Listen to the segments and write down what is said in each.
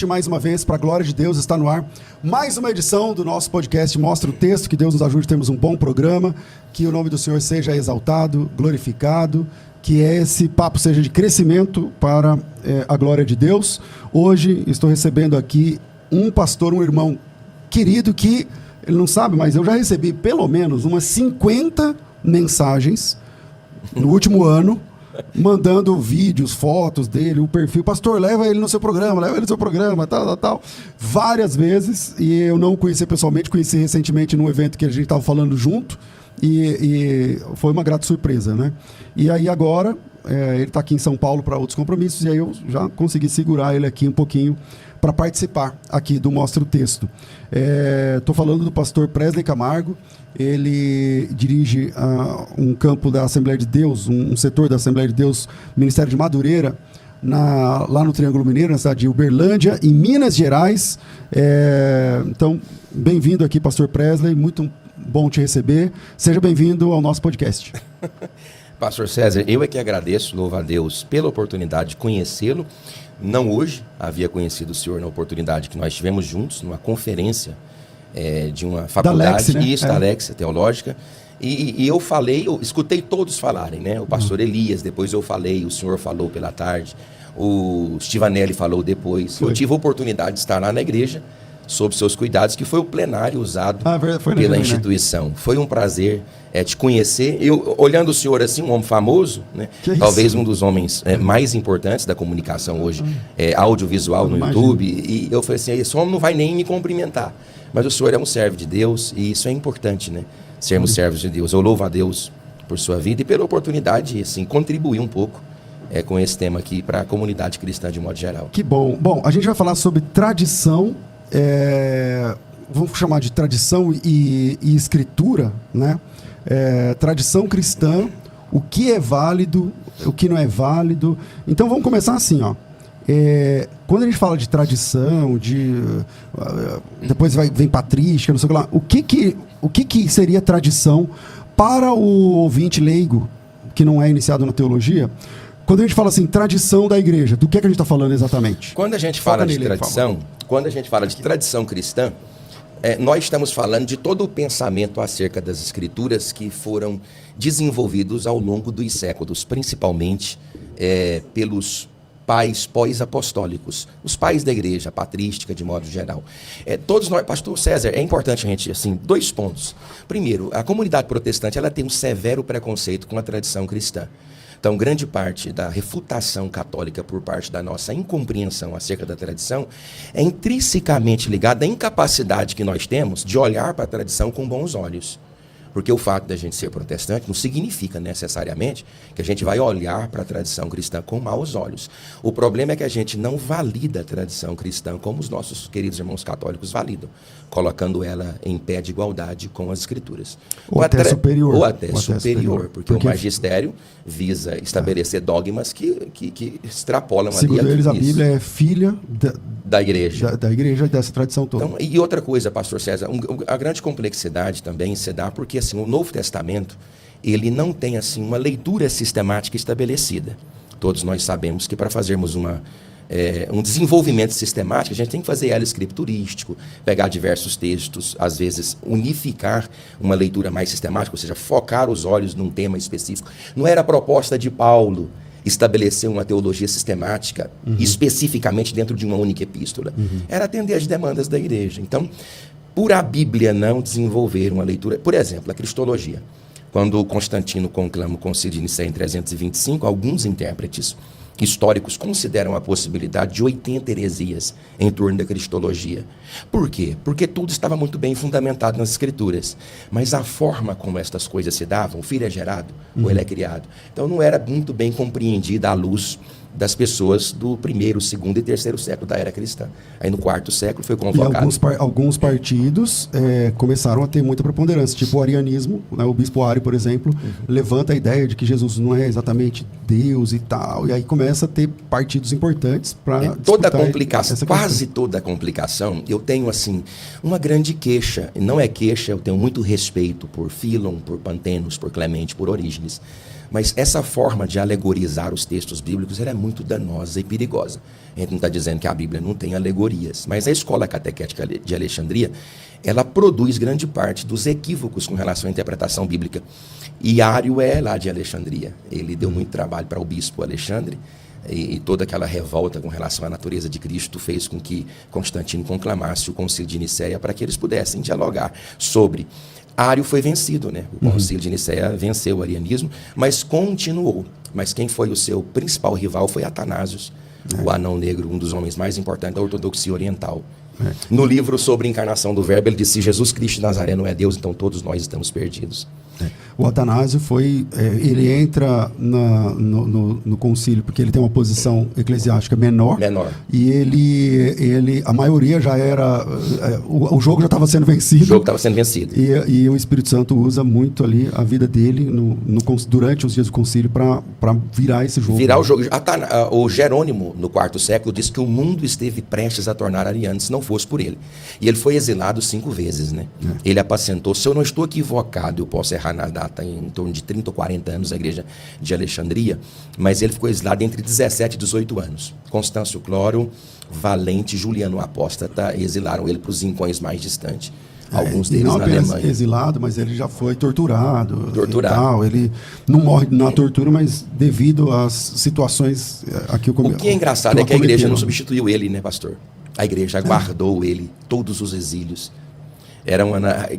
Mais uma vez, para a glória de Deus, está no ar mais uma edição do nosso podcast Mostra o Texto. Que Deus nos ajude, temos um bom programa, que o nome do Senhor seja exaltado, glorificado, que esse papo seja de crescimento para a glória de Deus. Hoje estou recebendo aqui um pastor, um irmão querido que, ele não sabe, mas eu já recebi pelo menos umas 50 mensagens no último ano, mandando vídeos, fotos dele, o perfil. Pastor, leva ele no seu programa, tal. Várias vezes, e eu não conheci pessoalmente, conheci recentemente num evento que a gente estava falando junto, e foi uma grata surpresa, né? E aí agora, ele está aqui em São Paulo para outros compromissos, e aí eu já consegui segurar ele aqui um pouquinho para participar aqui do Mostra o Texto. Estou falando do pastor Presley Camargo. Ele dirige um campo da Assembleia de Deus, um setor da Assembleia de Deus, Ministério de Madureira, lá no Triângulo Mineiro, na cidade de Uberlândia, em Minas Gerais. Então, bem-vindo aqui, pastor Presley, muito bom te receber. Seja bem-vindo ao nosso podcast. Pastor César, eu é que agradeço, louvo a Deus pela oportunidade de conhecê-lo. Não hoje, havia conhecido o senhor na oportunidade que nós tivemos juntos, numa conferência de uma faculdade, da Lexia Teológica, e eu falei, eu escutei todos falarem, né? O pastor Elias, depois eu falei, o senhor falou pela tarde, o Stivanelli falou depois. Eu tive a oportunidade de estar lá na igreja, sob seus cuidados, que foi o plenário usado pela instituição. Né? Foi um prazer te conhecer. Eu, olhando o senhor assim, um homem famoso, né? Talvez um dos homens mais importantes da comunicação hoje, audiovisual no YouTube, e eu falei assim, esse homem não vai nem me cumprimentar. Mas o senhor é um servo de Deus, e isso é importante, né? Sermos servos de Deus. Eu louvo a Deus por sua vida e pela oportunidade de assim, contribuir um pouco com esse tema aqui para a comunidade cristã de modo geral. Que bom. Bom, a gente vai falar sobre tradição, vamos chamar de tradição e escritura, né? Tradição cristã, o que é válido, o que não é válido. Então vamos começar assim, ó. Quando a gente fala de tradição, depois vem patrística, não sei o que lá, o que seria tradição para o ouvinte leigo, que não é iniciado na teologia? Quando a gente fala assim, tradição da igreja, do que a gente está falando exatamente? Quando a gente fala de tradição, quando a gente fala de tradição cristã, nós estamos falando de todo o pensamento acerca das escrituras que foram desenvolvidos ao longo dos séculos, principalmente pelos pais pós-apostólicos, os pais da igreja patrística de modo geral. Todos nós, pastor César, é importante a gente, assim, 2 pontos. Primeiro, a comunidade protestante, ela tem um severo preconceito com a tradição cristã. Então, grande parte da refutação católica por parte da nossa incompreensão acerca da tradição é intrinsecamente ligada à incapacidade que nós temos de olhar para a tradição com bons olhos. Porque o fato da gente ser protestante não significa necessariamente que a gente vai olhar para a tradição cristã com maus olhos. O problema é que a gente não valida a tradição cristã como os nossos queridos irmãos católicos validam, colocando ela em pé de igualdade com as escrituras. Ou até superior. Ou até superior, porque o magistério visa estabelecer dogmas que extrapolam ali. Segundo eles, a Bíblia é filha da igreja. Da igreja, dessa tradição toda. Então, e outra coisa, pastor César, a grande complexidade também se dá porque assim, o Novo Testamento, ele não tem assim, uma leitura sistemática estabelecida. Todos nós sabemos que para fazermos um desenvolvimento sistemático, a gente tem que fazer ela escriturístico, pegar diversos textos, às vezes unificar uma leitura mais sistemática, ou seja, focar os olhos num tema específico. Não era a proposta de Paulo estabelecer uma teologia sistemática especificamente dentro de uma única epístola. Era atender às demandas da igreja. Então, por a Bíblia não desenvolver uma leitura... Por exemplo, a cristologia. Quando Constantino conclama o Concílio de Nicéia em 325, alguns intérpretes históricos consideram a possibilidade de 80 heresias em torno da cristologia. Por quê? Porque tudo estava muito bem fundamentado nas escrituras. Mas a forma como estas coisas se davam, o filho é gerado, ou ele é criado. Então não era muito bem compreendida à luz das pessoas do 1º, 2º e 3º século da era cristã. Aí no 4º século foi convocado... E alguns partidos começaram a ter muita preponderância, tipo o arianismo, né? O bispo Ari, por exemplo, levanta a ideia de que Jesus não é exatamente Deus e tal, e aí começa a ter partidos importantes para toda a complicação, quase toda a complicação, eu tenho assim, uma grande queixa, não é queixa, eu tenho muito respeito por Philon, por Pantenos, por Clemente, por Orígenes, Mas essa forma de alegorizar os textos bíblicos ela é muito danosa e perigosa. A gente não está dizendo que a Bíblia não tem alegorias, mas a escola catequética de Alexandria, ela produz grande parte dos equívocos com relação à interpretação bíblica. E Ário é lá de Alexandria. Ele deu muito trabalho para o bispo Alexandre, e toda aquela revolta com relação à natureza de Cristo fez com que Constantino conclamasse o Concílio de Nicéia para que eles pudessem dialogar sobre. Ário foi vencido, né? O Concílio de Nicéia venceu o arianismo, mas continuou. Mas quem foi o seu principal rival foi Atanásio, o anão negro, um dos homens mais importantes da ortodoxia oriental. No livro sobre a encarnação do Verbo, ele disse: se Jesus Cristo de Nazaré não é Deus, então todos nós estamos perdidos. O Atanásio ele entra no concílio porque ele tem uma posição eclesiástica menor. E a maioria já era, o jogo já estava sendo vencido. O jogo estava sendo vencido. E o Espírito Santo usa muito ali a vida dele durante os dias do concílio para virar esse jogo. Virar o jogo. O Jerônimo, no IV século, disse que o mundo esteve prestes a tornar ariano, se não fosse por ele. E ele foi exilado 5 vezes, né? Ele apacentou, se eu não estou equivocado, eu posso errar na data, em torno de 30 ou 40 anos, a igreja de Alexandria, mas ele ficou exilado entre 17 e 18 anos. Constâncio Cloro, Valente, Juliano Apóstata exilaram ele para os rincões mais distantes. Alguns deles não na apenas Alemanha. Exilado, mas ele já foi torturado. E tal. Ele não morre na tortura, mas devido às situações aqui. O que é engraçado é que a igreja não substituiu ele, né, pastor? A igreja aguardou ele, todos os exílios. Era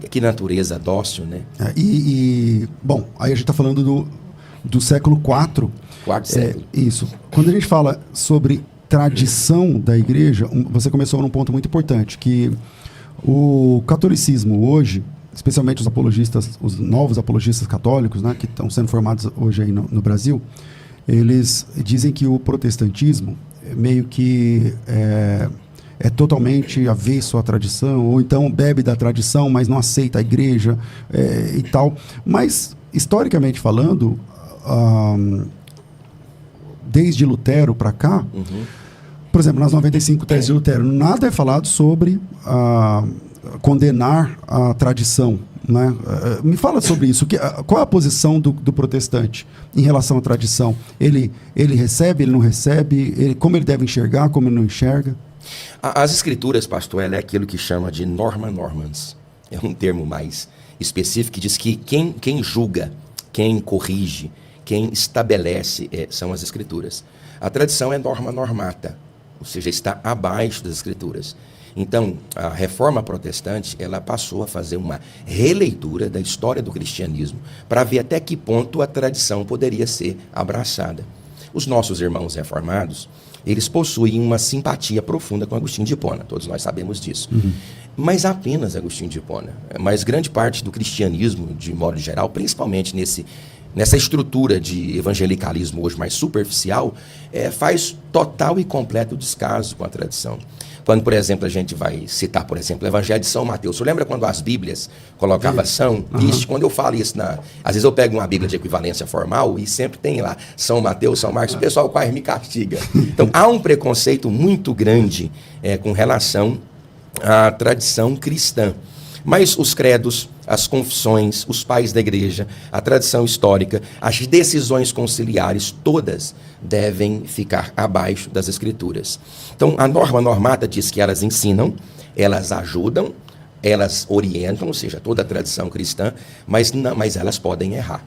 que natureza dócil, né? Bom, aí a gente está falando do século IV. Quarto século. Isso. Quando a gente fala sobre tradição da igreja, você começou num ponto muito importante, que o catolicismo hoje, especialmente os novos apologistas católicos, né, que estão sendo formados hoje aí no Brasil, eles dizem que o protestantismo meio que é totalmente avesso à tradição, ou então bebe da tradição, mas não aceita a igreja e tal. Mas, historicamente falando, desde Lutero para cá, por exemplo, nas 95 teses de Lutero, nada é falado sobre condenar a tradição, né? Me fala sobre isso. Qual é a posição do protestante em relação à tradição? Ele recebe, ele não recebe? Como ele deve enxergar, como ele não enxerga? As escrituras, pastor, ela é aquilo que chama de norma normans. É um termo mais específico que diz que quem julga, quem corrige, quem estabelece são as escrituras. A tradição é norma normata, ou seja, está abaixo das escrituras. Então, a reforma protestante, ela passou a fazer uma releitura da história do cristianismo para ver até que ponto a tradição poderia ser abraçada. Os nossos irmãos reformados, eles possuem uma simpatia profunda com Agostinho de Hipona, todos nós sabemos disso. Mas apenas Agostinho de Hipona. Mas grande parte do cristianismo, de modo geral, principalmente nessa estrutura de evangelicalismo hoje mais superficial, faz total e completo descaso com a tradição. Quando, por exemplo, a gente vai citar, por exemplo, o Evangelho de São Mateus. Você lembra quando as Bíblias colocavam São? Isso, quando eu falo isso, às vezes eu pego uma Bíblia de equivalência formal e sempre tem lá São Mateus, São Marcos, o pessoal quase me castiga. Então, há um preconceito muito grande com relação à tradição cristã. Mas os credos, as confissões, os pais da igreja, a tradição histórica, as decisões conciliares, todas devem ficar abaixo das escrituras. Então, a norma normata diz que elas ensinam, elas ajudam, elas orientam, ou seja, toda a tradição cristã, mas elas podem errar.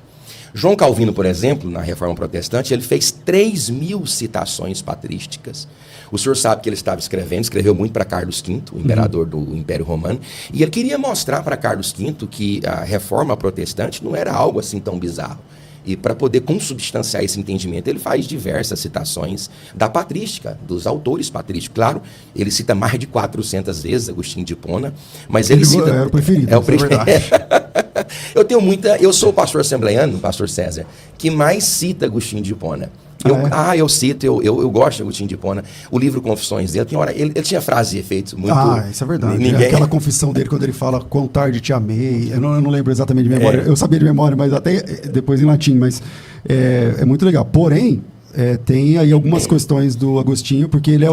João Calvino, por exemplo, na Reforma Protestante, ele fez 3.000 citações patrísticas. O senhor sabe que ele estava escreveu muito para Carlos V, o imperador do Império Romano, e ele queria mostrar para Carlos V que a Reforma Protestante não era algo assim tão bizarro. E para poder consubstanciar esse entendimento, ele faz diversas citações da patrística, dos autores patrísticos. Claro, ele cita mais de 400 vezes Agostinho de Hipona, mas ele cita... É o preferido, é verdade. Eu sou o pastor assembleiano, pastor César, que mais cita Agostinho de Hipona. Eu cito, eu gosto de Agostinho de Hipona. O livro Confissões dele, ele tinha frases e efeitos muito... isso é verdade. Aquela confissão dele, quando ele fala quão tarde te amei, eu não lembro exatamente de memória, eu sabia de memória, mas até depois em latim, mas é muito legal. Porém, tem aí algumas questões do Agostinho, porque ele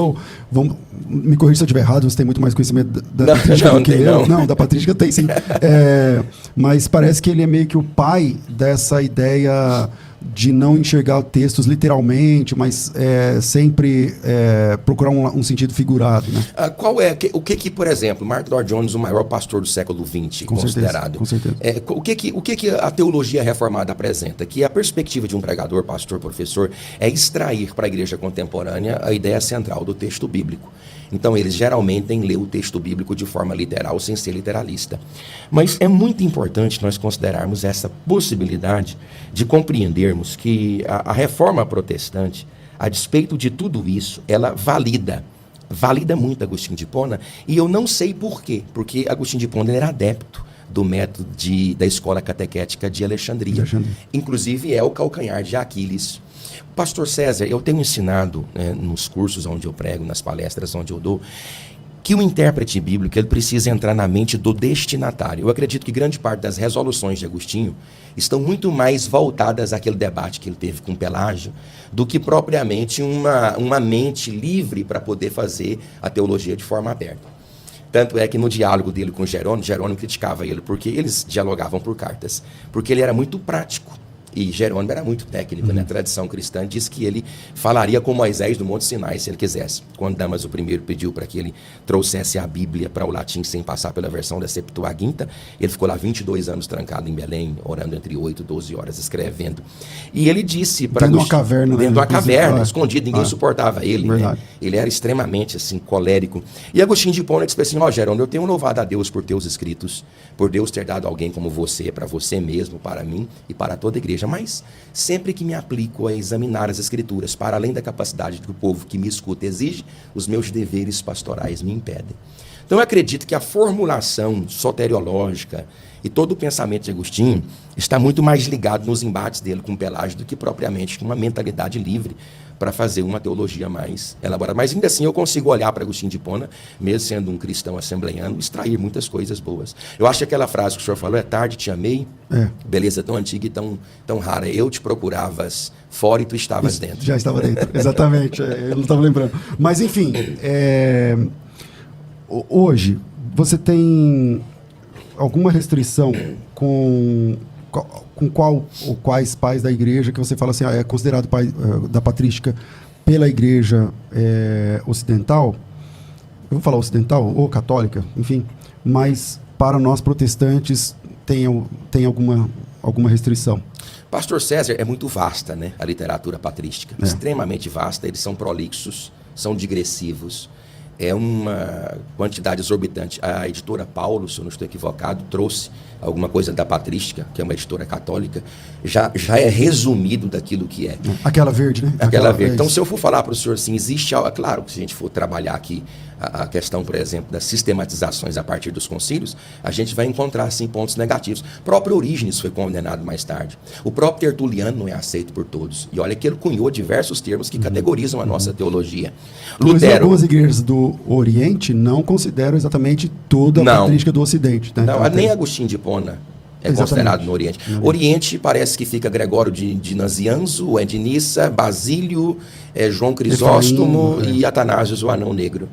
me corrija se eu estiver errado, você tem muito mais conhecimento da patrística do que eu. Não, da patrística tem sim. Mas parece que ele é meio que o pai dessa ideia de não enxergar textos literalmente, mas sempre procurar um sentido figurado, né? O que, por exemplo, Mark Lloyd Jones, o maior pastor do século XX, considerado, com certeza. O que a teologia reformada apresenta? Que a perspectiva de um pregador, pastor, professor, é extrair para a igreja contemporânea a ideia central do texto bíblico. Então, eles geralmente lêem o texto bíblico de forma literal, sem ser literalista. Mas é muito importante nós considerarmos essa possibilidade de compreendermos que a reforma protestante, a despeito de tudo isso, ela valida muito Agostinho de Hipona, e eu não sei por quê, porque Agostinho de Hipona era adepto do método da escola catequética de Alexandria. Inclusive é o calcanhar de Aquiles. Pastor César, eu tenho ensinado nos cursos onde eu prego, nas palestras onde eu dou, que o intérprete bíblico ele precisa entrar na mente do destinatário. Eu acredito que grande parte das resoluções de Agostinho estão muito mais voltadas àquele debate que ele teve com Pelágio do que propriamente uma mente livre para poder fazer a teologia de forma aberta. Tanto é que no diálogo dele com Jerônimo criticava ele, porque eles dialogavam por cartas, porque ele era muito prático. E Jerônimo era muito técnico, né? A tradição cristã diz que ele falaria com Moisés no Monte Sinai, se ele quisesse. Quando Damaso I pediu para que ele trouxesse a Bíblia para o latim sem passar pela versão da Septuaginta, ele ficou lá 22 anos trancado em Belém, orando entre 8 e 12 horas, escrevendo. E ele disse para dentro de uma caverna, dentro de uma caverna, escondido, ninguém suportava ele. Né? Ele era extremamente assim, colérico. E Agostinho de Hipona disse assim: Jerônimo, eu tenho louvado a Deus por teus escritos, por Deus ter dado alguém como você, para você mesmo, para mim e para toda a igreja. Mas sempre que me aplico a examinar as Escrituras, para além da capacidade que o povo que me escuta exige, os meus deveres pastorais me impedem. Então eu acredito que a formulação soteriológica e todo o pensamento de Agostinho está muito mais ligado nos embates dele com Pelágio do que propriamente com uma mentalidade livre para fazer uma teologia mais elaborada. Mas ainda assim eu consigo olhar para Agostinho de Hipona, mesmo sendo um cristão assembleiano, extrair muitas coisas boas. Eu acho que aquela frase que o senhor falou, é tarde, te amei, beleza tão antiga e tão rara. Eu te procuravas fora e tu estavas dentro. Já estava dentro, exatamente. Eu não estava lembrando. Mas enfim, hoje você tem alguma restrição com qual ou quais pais da igreja que você fala assim, é considerado pai da patrística pela igreja ocidental? Eu vou falar ocidental ou católica, enfim, mas para nós protestantes tem alguma restrição? Pastor César, é muito vasta, né, a literatura patrística, extremamente vasta. Eles são prolixos, são digressivos. É uma quantidade exorbitante. A editora Paulo, se eu não estou equivocado, trouxe alguma coisa da Patrística, que é uma editora católica, já é resumido daquilo que é. Aquela verde, né? Aquela verde. Então, se eu for falar para o senhor assim, existe... Claro que se a gente for trabalhar aqui a questão, por exemplo, das sistematizações a partir dos concílios, a gente vai encontrar, assim, pontos negativos. O próprio Orígenes foi condenado mais tarde. O próprio Tertuliano não é aceito por todos. E olha que ele cunhou diversos termos que categorizam a nossa teologia. Lutero... Algumas igrejas do Oriente não consideram exatamente toda a patrística do Ocidente. Né? Não, então, nem Agostinho de Hipona é considerado no Oriente. Oriente parece que fica Gregório de Nazianzo, de Nissa, Basílio, João Crisóstomo e Atanásio, o Anão Negro.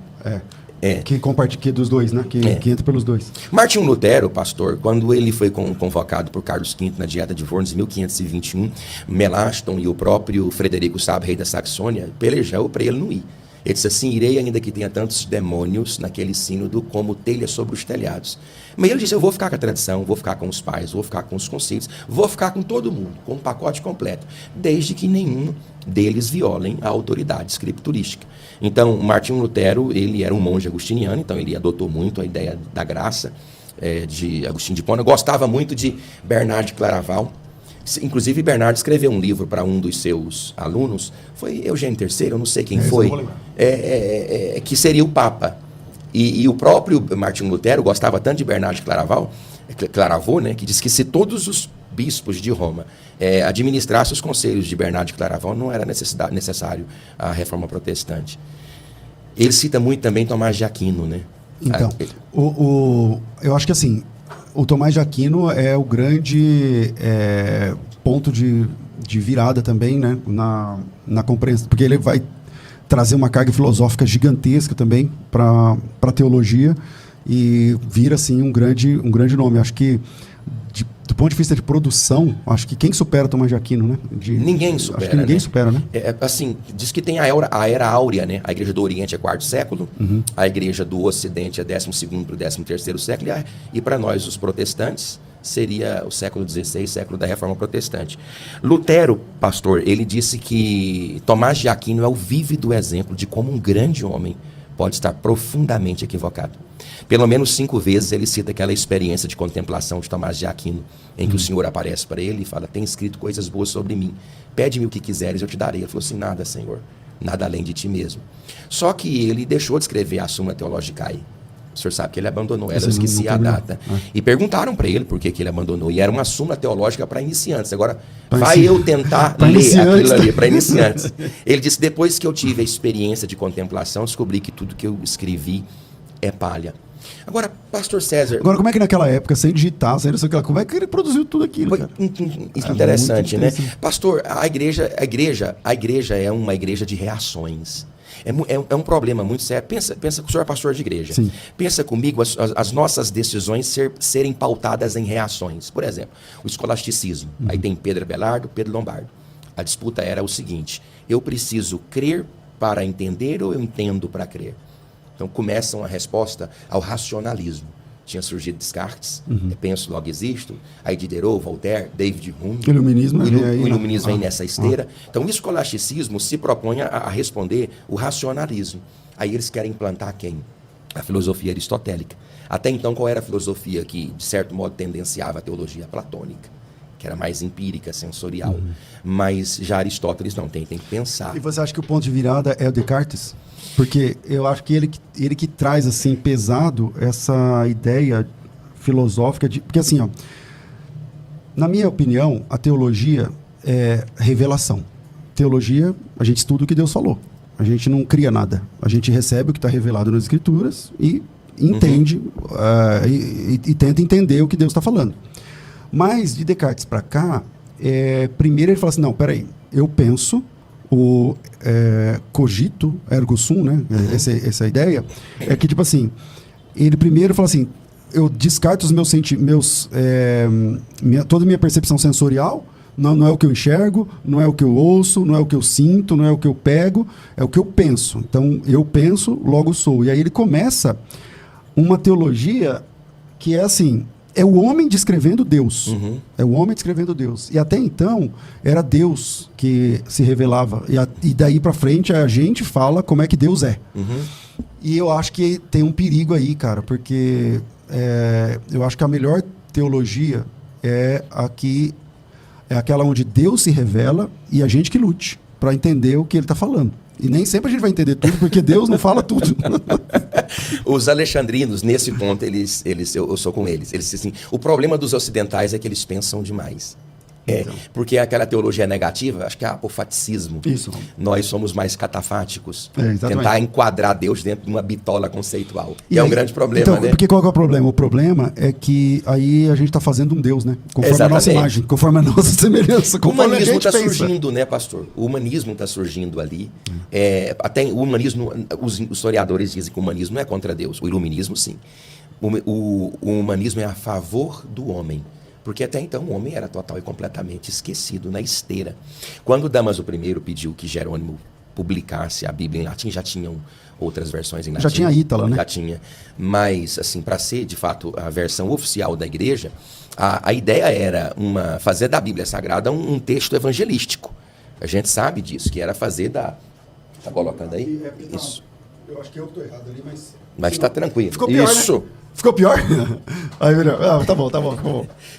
Que compartilha dos dois, né? Que entra pelos dois. Martinho Lutero, pastor, quando ele foi convocado por Carlos V na Dieta de Worms em 1521, Melanchthon e o próprio Frederico Sabo, rei da Saxônia, pelejou para ele não ir. Ele disse assim: irei ainda que tenha tantos demônios naquele sínodo como telhas sobre os telhados. Mas ele disse: eu vou ficar com a tradição, vou ficar com os pais, vou ficar com os concílios, vou ficar com todo mundo, com um pacote completo, desde que nenhum deles violem a autoridade escriturística. Então, Martinho Lutero, ele era um monge agostiniano, então ele adotou muito a ideia da graça de Agostinho de Hipona, gostava muito de Bernard de Claraval. Inclusive, Bernardo escreveu um livro para um dos seus alunos, foi Eugênio III, eu não sei quem foi, que seria o Papa. E o próprio Martinho Lutero gostava tanto de Bernardo de Claravaux, né, que diz que se todos os bispos de Roma administrassem os conselhos de Bernardo de Claravaux, não era necessário a reforma protestante. Ele cita muito também Tomás de Aquino, né? Então, eu acho que assim, o Tomás de Aquino é o grande ponto de virada também, né, na compreensão, porque ele vai trazer uma carga filosófica gigantesca também para a teologia e vira assim um grande nome. Acho que do ponto de vista de produção, acho que quem supera Tomás de Aquino, né? Ninguém supera. Acho que ninguém supera, né? Assim, diz que tem a era áurea, né? A igreja do Oriente é quarto século, a igreja do Ocidente é 12º para o 13º século, e para nós, os protestantes, seria o século XVI, século da Reforma Protestante. Lutero, pastor, ele disse que Tomás de Aquino é o vívido exemplo de como um grande homem pode estar profundamente equivocado. Pelo menos 5 vezes ele cita aquela experiência de contemplação de Tomás de Aquino, em que o Senhor aparece para ele e fala: tem escrito coisas boas sobre mim, pede-me o que quiseres, eu te darei. Ele falou assim: nada, Senhor, nada além de ti mesmo. Só que ele deixou de escrever a Summa Theologicae. O senhor sabe que ele abandonou ela, eu esqueci a data. E perguntaram para ele por que ele abandonou. E era uma Suma Teológica para iniciantes. Agora, eu tentar ler aquilo ali para iniciantes. Ele disse: depois que eu tive a experiência de contemplação, descobri que tudo que eu escrevi é palha. Agora, pastor César... Agora, como é que naquela época, sem digitar, sem não sei o que lá, como é que ele produziu tudo aquilo, cara? Isso é interessante, né? Pastor, a igreja é uma igreja de reações. É um problema muito sério. Pensa que o senhor é pastor de igreja. Sim. Pensa comigo as nossas decisões serem pautadas em reações. Por exemplo, o escolasticismo. Aí tem Pedro Abelardo, Pedro Lombardo. A disputa era o seguinte: eu preciso crer para entender ou eu entendo para crer? Então começam a resposta ao racionalismo. Tinha surgido Descartes, penso, logo existo, aí Diderot, Voltaire, David Hume. O iluminismo vem nessa esteira. Então o escolasticismo se propõe a responder o racionalismo. Aí eles querem implantar quem? A filosofia aristotélica. Até então, qual era a filosofia que, de certo modo, tendenciava a teologia platônica? Que era mais empírica, sensorial. Mas já Aristóteles não tem que pensar. E você acha que o ponto de virada é o Descartes? Porque eu acho que ele que traz, assim, pesado essa ideia filosófica de... Porque, assim, ó, na minha opinião, a teologia é revelação. Teologia, a gente estuda o que Deus falou. A gente não cria nada. A gente recebe o que está revelado nas Escrituras e entende, e tenta entender o que Deus está falando. Mas, de Descartes para cá, primeiro ele fala assim: não, peraí, eu penso... O cogito ergo sum, né? Essa ideia é que, tipo assim, ele primeiro fala assim: eu descarto os meus sentimentos, toda a minha percepção sensorial, não é o que eu enxergo, não é o que eu ouço, não é o que eu sinto, não é o que eu pego, é o que eu penso. Então, eu penso, logo sou. E aí ele começa uma teologia que é assim... É o homem descrevendo Deus. É o homem descrevendo Deus. E até então, era Deus que se revelava. E daí para frente, a gente fala como é que Deus é. E eu acho que tem um perigo aí, cara, porque eu acho que a melhor teologia é aquela onde Deus se revela e a gente que lute para entender o que ele está falando. E nem sempre a gente vai entender tudo, porque Deus não fala tudo. Os alexandrinos, nesse ponto, eu sou com eles. Eles dizem assim: o problema dos ocidentais é que eles pensam demais. Então. Porque aquela teologia negativa, acho que é apofaticismo. Isso. Nós somos mais catafáticos. Tentar enquadrar Deus dentro de uma bitola conceitual. E é um grande problema, então, né? Porque qual que é o problema? O problema é que aí a gente está fazendo um Deus, né? Conforme a nossa imagem, conforme a nossa semelhança. O humanismo está surgindo, né, pastor? O humanismo está surgindo ali. Até o humanismo, os historiadores dizem que o humanismo não é contra Deus. O iluminismo, sim. O humanismo é a favor do homem. Porque até então o homem era total e completamente esquecido na esteira. Quando Damaso I pediu que Jerônimo publicasse a Bíblia em latim, já tinham outras versões em latim. Já tinha Ítala, né? Já tinha. Mas, assim, para ser, de fato, a versão oficial da igreja, a ideia era fazer da Bíblia Sagrada um texto evangelístico. A gente sabe disso, que era fazer da... Está colocando aí? Isso. Eu acho que eu estou errado ali, mas... Mas está tranquilo. Ficou pior, isso. Né? Ficou pior? Aí, tá bom.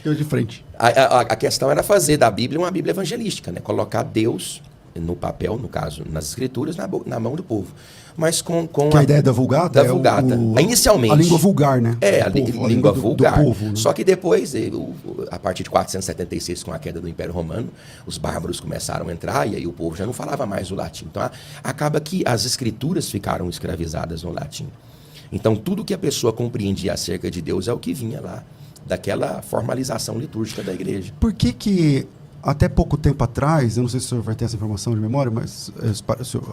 Eu de frente. A questão era fazer da Bíblia uma Bíblia evangelística, né? Colocar Deus no papel, no caso, nas escrituras, na mão do povo. Mas com a ideia da Vulgata? Da Vulgata. Inicialmente. A língua vulgar, né? A língua vulgar. Do povo, né? Só que depois, a partir de 476, com a queda do Império Romano, os bárbaros começaram a entrar e aí o povo já não falava mais o latim. Então, acaba que as escrituras ficaram escravizadas no latim. Então, tudo que a pessoa compreendia acerca de Deus é o que vinha lá, daquela formalização litúrgica da igreja. Por que até pouco tempo atrás, eu não sei se o senhor vai ter essa informação de memória, mas,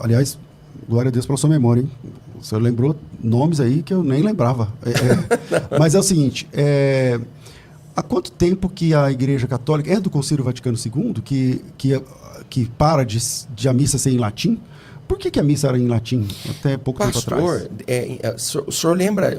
aliás, glória a Deus pela sua memória, hein? O senhor lembrou nomes aí que eu nem lembrava. Mas é o seguinte, há quanto tempo que a Igreja Católica, é do Concílio Vaticano II, que para de a missa ser em latim? Por que a missa era em latim até pouco tempo atrás? O senhor lembra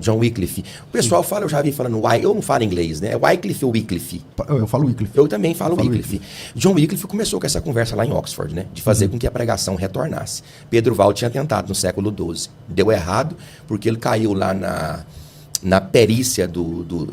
John Wycliffe? O pessoal fala, eu já vi falando, eu não falo inglês, né? É Wycliffe ou Wycliffe? Eu falo Wycliffe. Eu também falo Wycliffe. John Wycliffe começou com essa conversa lá em Oxford, né? De fazer com que a pregação retornasse. Pedro Val tinha tentado no século XII. Deu errado, porque ele caiu lá na perícia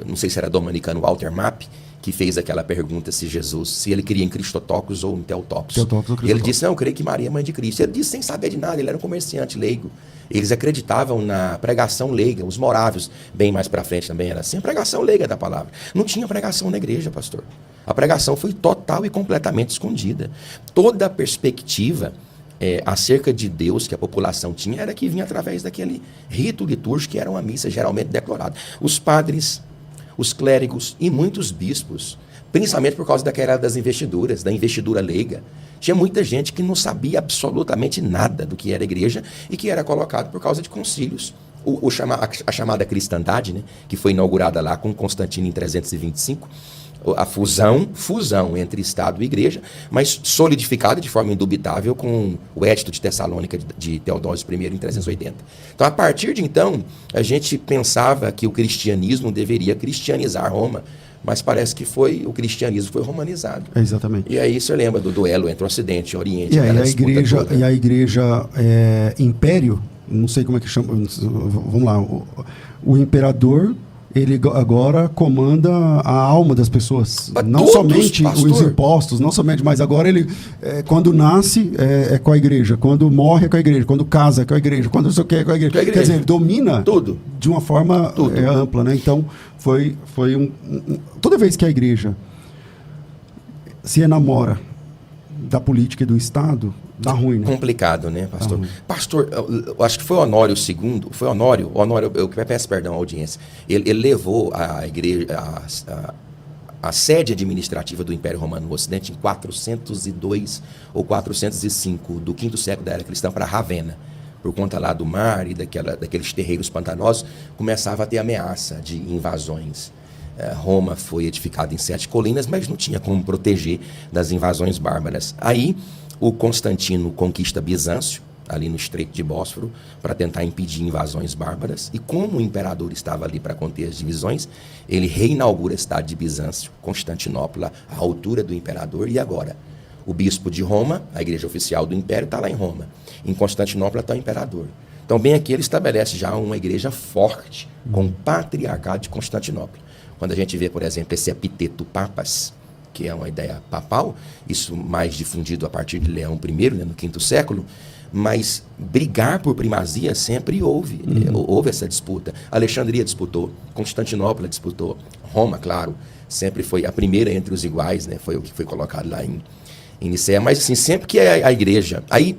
não sei se era dominicano Walter Map, que fez aquela pergunta se ele queria em Christotocos ou em Theotokos. E ele disse, não, eu creio que Maria é mãe de Cristo. Ele disse sem saber de nada, ele era um comerciante leigo. Eles acreditavam na pregação leiga, os morávios, bem mais para frente também era assim, a pregação leiga da palavra. Não tinha pregação na igreja, pastor. A pregação foi total e completamente escondida. Toda a perspectiva acerca de Deus que a população tinha era que vinha através daquele rito litúrgico que era uma missa geralmente declarada. Os padres, os clérigos e muitos bispos, principalmente por causa daquela das investiduras, da investidura leiga, tinha muita gente que não sabia absolutamente nada do que era igreja e que era colocado por causa de concílios. A chamada cristandade, né, que foi inaugurada lá com Constantino em 325, a fusão entre Estado e Igreja, mas solidificada de forma indubitável com o Edito de Tessalônica de Teodósio I em 380. Então, a partir de então, a gente pensava que o cristianismo deveria cristianizar Roma, mas parece que o cristianismo foi romanizado. Exatamente. E aí você lembra do duelo entre o Ocidente e o Oriente. E a igreja império, não sei como é que chama, vamos lá, o imperador, ele agora comanda a alma das pessoas. Mas não somente os impostos, não somente, mas agora ele, quando nasce, é com a igreja. Quando morre, é com a igreja. Quando casa, é com a igreja. Quando não sei o que, é com a igreja. Quer dizer, ele domina tudo de uma forma ampla, né? Então, foi toda vez que a igreja se enamora da política e do Estado, dá ruim, né? Complicado, né, pastor? Pastor, eu acho que foi Honório II, eu peço perdão à audiência, ele levou a igreja, a sede administrativa do Império Romano no Ocidente em 402 ou 405 do quinto século da Era Cristã para Ravenna. Por conta lá do mar e daqueles terreiros pantanosos, começava a ter ameaça de invasões. Roma foi edificada em 7 colinas, mas não tinha como proteger das invasões bárbaras. Aí, o Constantino conquista Bizâncio, ali no Estreito de Bósforo, para tentar impedir invasões bárbaras. E como o imperador estava ali para conter as divisões, ele reinaugura a cidade de Bizâncio, Constantinopla, à altura do imperador. E agora, o bispo de Roma, a igreja oficial do império, está lá em Roma. Em Constantinopla está o imperador. Então, bem aqui, ele estabelece já uma igreja forte, com o patriarcado de Constantinopla. Quando a gente vê, por exemplo, esse epiteto papas, que é uma ideia papal, isso mais difundido a partir de Leão I, né, no quinto século, mas brigar por primazia sempre houve. Houve essa disputa. Alexandria disputou, Constantinopla disputou, Roma, claro, sempre foi a primeira entre os iguais, né, foi o que foi colocado lá em Nicéia, mas assim, sempre que é a igreja, aí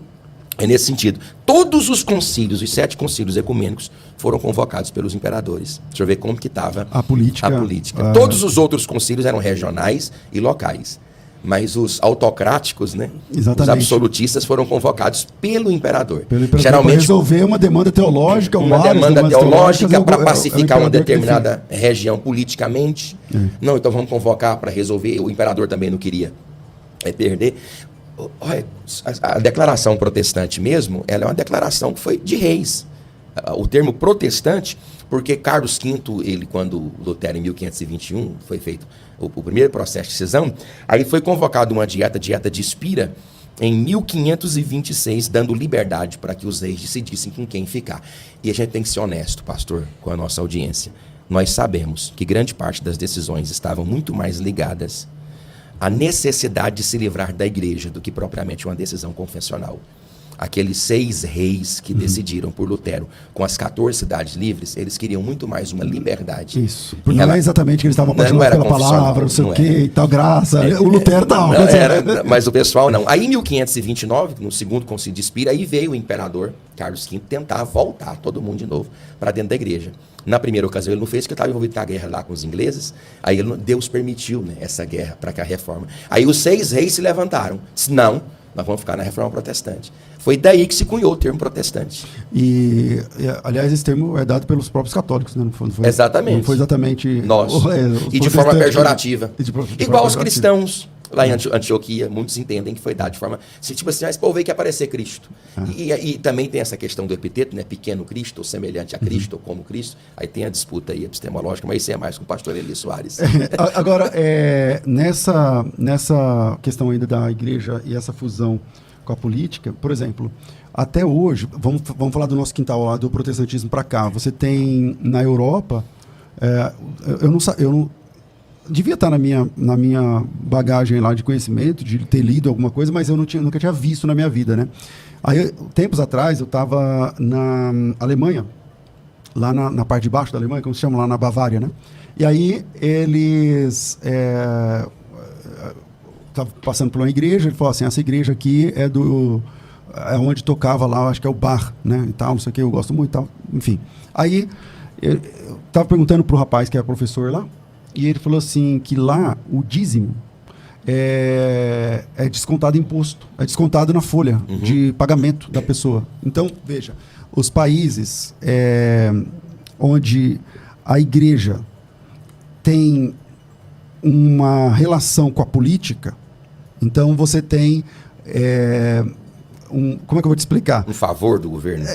é nesse sentido. Todos os concílios, os 7 concílios ecumênicos, foram convocados pelos imperadores. Deixa eu ver como que estava a política. Todos os outros concílios eram regionais e locais. Mas os autocráticos, né, os absolutistas, foram convocados pelo imperador. Geralmente para resolver uma demanda teológica. Uma demanda teológica para pacificar uma determinada região politicamente. Não, então vamos convocar para resolver. O imperador também não queria perder. Olha, a declaração protestante mesmo, ela é uma declaração que foi de reis. O termo protestante, porque Carlos V, ele, quando Lutero, em 1521, foi feito o primeiro processo de cisão, aí foi convocado uma dieta de Spira, em 1526, dando liberdade para que os reis decidissem com quem ficar. E a gente tem que ser honesto, pastor, com a nossa audiência. Nós sabemos que grande parte das decisões estavam muito mais ligadas a necessidade de se livrar da igreja do que propriamente uma decisão confessional. Aqueles 6 reis que decidiram por Lutero com as 14 cidades livres, eles queriam muito mais uma liberdade. Isso. Porque não é exatamente que eles estavam apaixonados pela palavra, não sei o quê e tal, graça. O Lutero tal. Mas o pessoal não. Aí em 1529, no segundo concílio de Spira, aí veio o imperador Carlos V tentar voltar todo mundo de novo para dentro da igreja. Na primeira ocasião ele não fez, porque estava envolvido com a guerra lá com os ingleses. Aí Deus permitiu, né, essa guerra para que a reforma. Aí os 6 reis se levantaram. Disse, não, nós vamos ficar na reforma protestante. Foi daí que se cunhou o termo protestante. Aliás, esse termo é dado pelos próprios católicos, né? Não foi, exatamente. Não foi exatamente... Nós. E de forma pejorativa. Igual os cristãos lá em Antioquia, muitos entendem que foi dado de forma... Tipo assim, esse povo aí quer aparecer Cristo. E também tem essa questão do epiteto, né? Pequeno Cristo, ou semelhante a Cristo, ou como Cristo. Aí tem a disputa aí epistemológica, mas isso é mais com o pastor Eli Soares. Agora, nessa questão ainda da igreja e essa fusão com a política, por exemplo, até hoje, vamos falar do nosso quintal lá, do protestantismo para cá. Você tem na Europa, eu não devia estar na minha bagagem lá de conhecimento, de ter lido alguma coisa, mas eu nunca tinha visto na minha vida, né? Aí, tempos atrás, eu estava na Alemanha, lá na parte de baixo da Alemanha, como se chama, lá na Bavária, né? E aí, eles estavam passando por uma igreja, ele falou assim, essa igreja aqui é onde tocava lá, acho que é o bar, né? E tal, não sei o que, eu gosto muito e tal, enfim. Aí, eu estava perguntando para o rapaz, que é professor lá, e ele falou assim, que lá o dízimo é descontado imposto, é descontado na folha de pagamento da pessoa. Então, veja, os países onde a igreja tem uma relação com a política, então você tem como é que eu vou te explicar? Um favor do governo?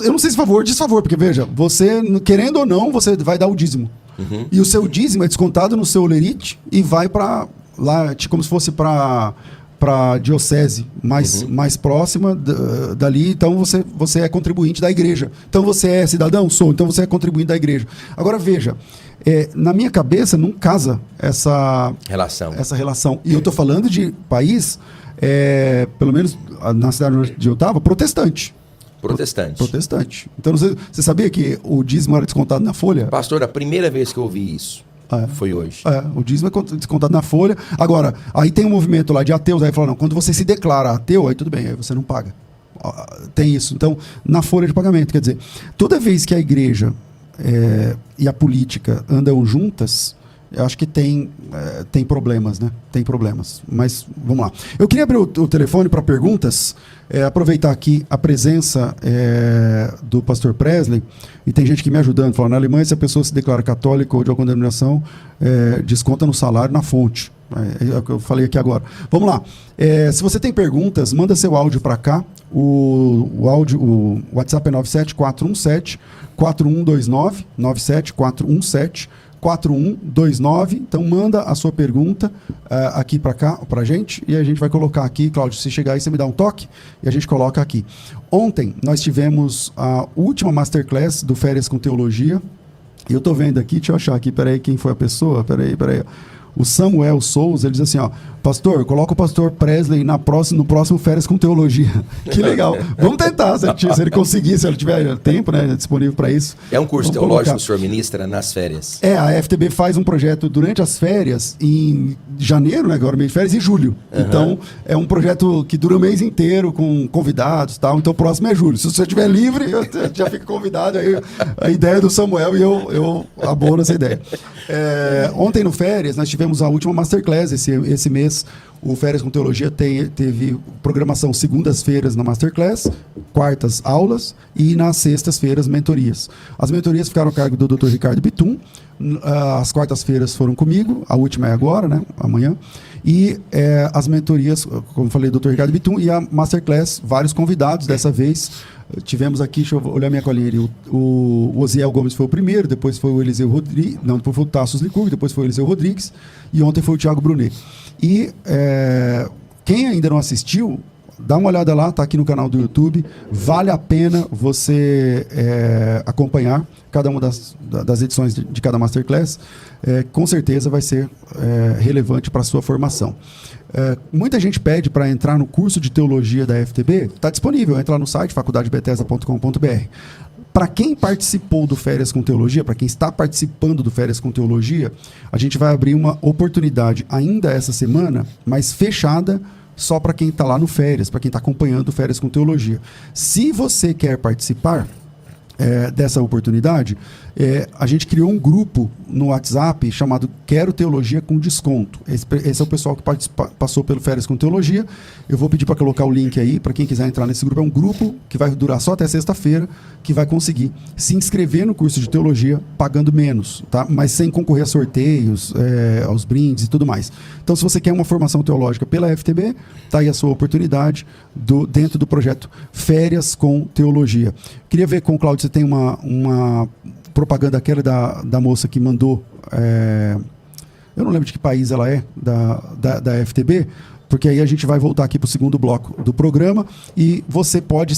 Eu não sei se favor, desfavor, porque veja, você, querendo ou não, você vai dar o dízimo. E o seu dízimo é descontado no seu olerite e vai para lá, como se fosse para a diocese mais próxima dali. Então você é contribuinte da igreja. Então você é cidadão? Sou. Então você é contribuinte da igreja. Agora veja, na minha cabeça não casa essa relação. E eu estou falando de país, pelo menos na cidade onde eu estava, protestante. Então, você sabia que o dízimo era descontado na folha? Pastor, a primeira vez que eu ouvi isso foi hoje. O dízimo é descontado na folha. Agora, aí tem um movimento lá de ateus, aí fala, não, quando você se declara ateu, aí tudo bem, aí você não paga. Tem isso. Então, na folha de pagamento, quer dizer, toda vez que a igreja e a política andam juntas, eu acho que tem problemas, né? Tem problemas. Mas vamos lá. Eu queria abrir o telefone para perguntas, aproveitar aqui a presença do pastor Presley, e tem gente que me ajudando, falando, na Alemanha, se a pessoa se declara católica ou de alguma denominação, desconta no salário na fonte. É o que eu falei aqui agora. Vamos lá. Se você tem perguntas, manda seu áudio para cá. O WhatsApp é 97417-4129, 97417-4129. Então, manda a sua pergunta aqui para cá, para a gente, e a gente vai colocar aqui. Cláudio, se chegar aí, você me dá um toque e a gente coloca aqui. Ontem, nós tivemos a última Masterclass do Férias com Teologia. E eu estou vendo aqui, deixa eu achar aqui, peraí, quem foi a pessoa? Peraí. O Samuel Souza, ele diz assim, pastor, coloca o pastor Presley no próximo Férias com Teologia. Que legal. Vamos tentar, se ele conseguir, se ele tiver tempo, né, disponível para isso. É um curso teológico que o senhor ministra nas férias? A FTB faz um projeto durante as férias, em janeiro, né, agora mês de férias, e julho. Então, é um projeto que dura o mês inteiro, com convidados e tal. Então, o próximo é julho. Se você estiver livre, já fica convidado. Aí, a ideia do Samuel e eu abono essa ideia. Ontem, no Férias, nós tivemos a última Masterclass esse mês. O Férias com Teologia teve programação segundas-feiras na Masterclass, quartas aulas e nas sextas-feiras mentorias. As mentorias ficaram a cargo do Dr. Ricardo Bitum. As quartas-feiras foram comigo, a última é agora, né, amanhã. E as mentorias, como falei, Dr. Ricardo Bitum, e a Masterclass, vários convidados dessa vez. Tivemos aqui, deixa eu olhar minha colinha ali, o Osiel Gomes foi o primeiro, depois foi o Eliseu Rodrigues, não, depois foi o Tassos Licurgo, depois foi o Eliseu Rodrigues, e ontem foi o Thiago Brunet. E quem ainda não assistiu, dá uma olhada lá, está aqui no canal do YouTube, vale a pena você acompanhar cada uma das edições de cada Masterclass, com certeza vai ser relevante para a sua formação. Muita gente pede para entrar no curso de teologia da FTB, está disponível, entra lá no site faculdadebethesda.com.br. Para quem participou do Férias com Teologia, para quem está participando do Férias com Teologia, a gente vai abrir uma oportunidade ainda essa semana, mas fechada, só para quem está lá no Férias, para quem está acompanhando o Férias com Teologia. Se você quer participar, dessa oportunidade, a gente criou um grupo no WhatsApp chamado Quero Teologia com Desconto. Esse é o pessoal que passou pelo Férias com Teologia. Eu vou pedir para colocar o link aí, para quem quiser entrar nesse grupo. É um grupo que vai durar só até sexta-feira, que vai conseguir se inscrever no curso de teologia pagando menos, tá? Mas sem concorrer a sorteios, aos brindes e tudo mais. Então, se você quer uma formação teológica pela FTB, tá aí a sua oportunidade dentro do projeto Férias com Teologia. Queria ver com o Cláudio, você tem uma propaganda aquela da moça que mandou, eu não lembro de que país ela é, da FTB, porque aí a gente vai voltar aqui para o segundo bloco do programa e você pode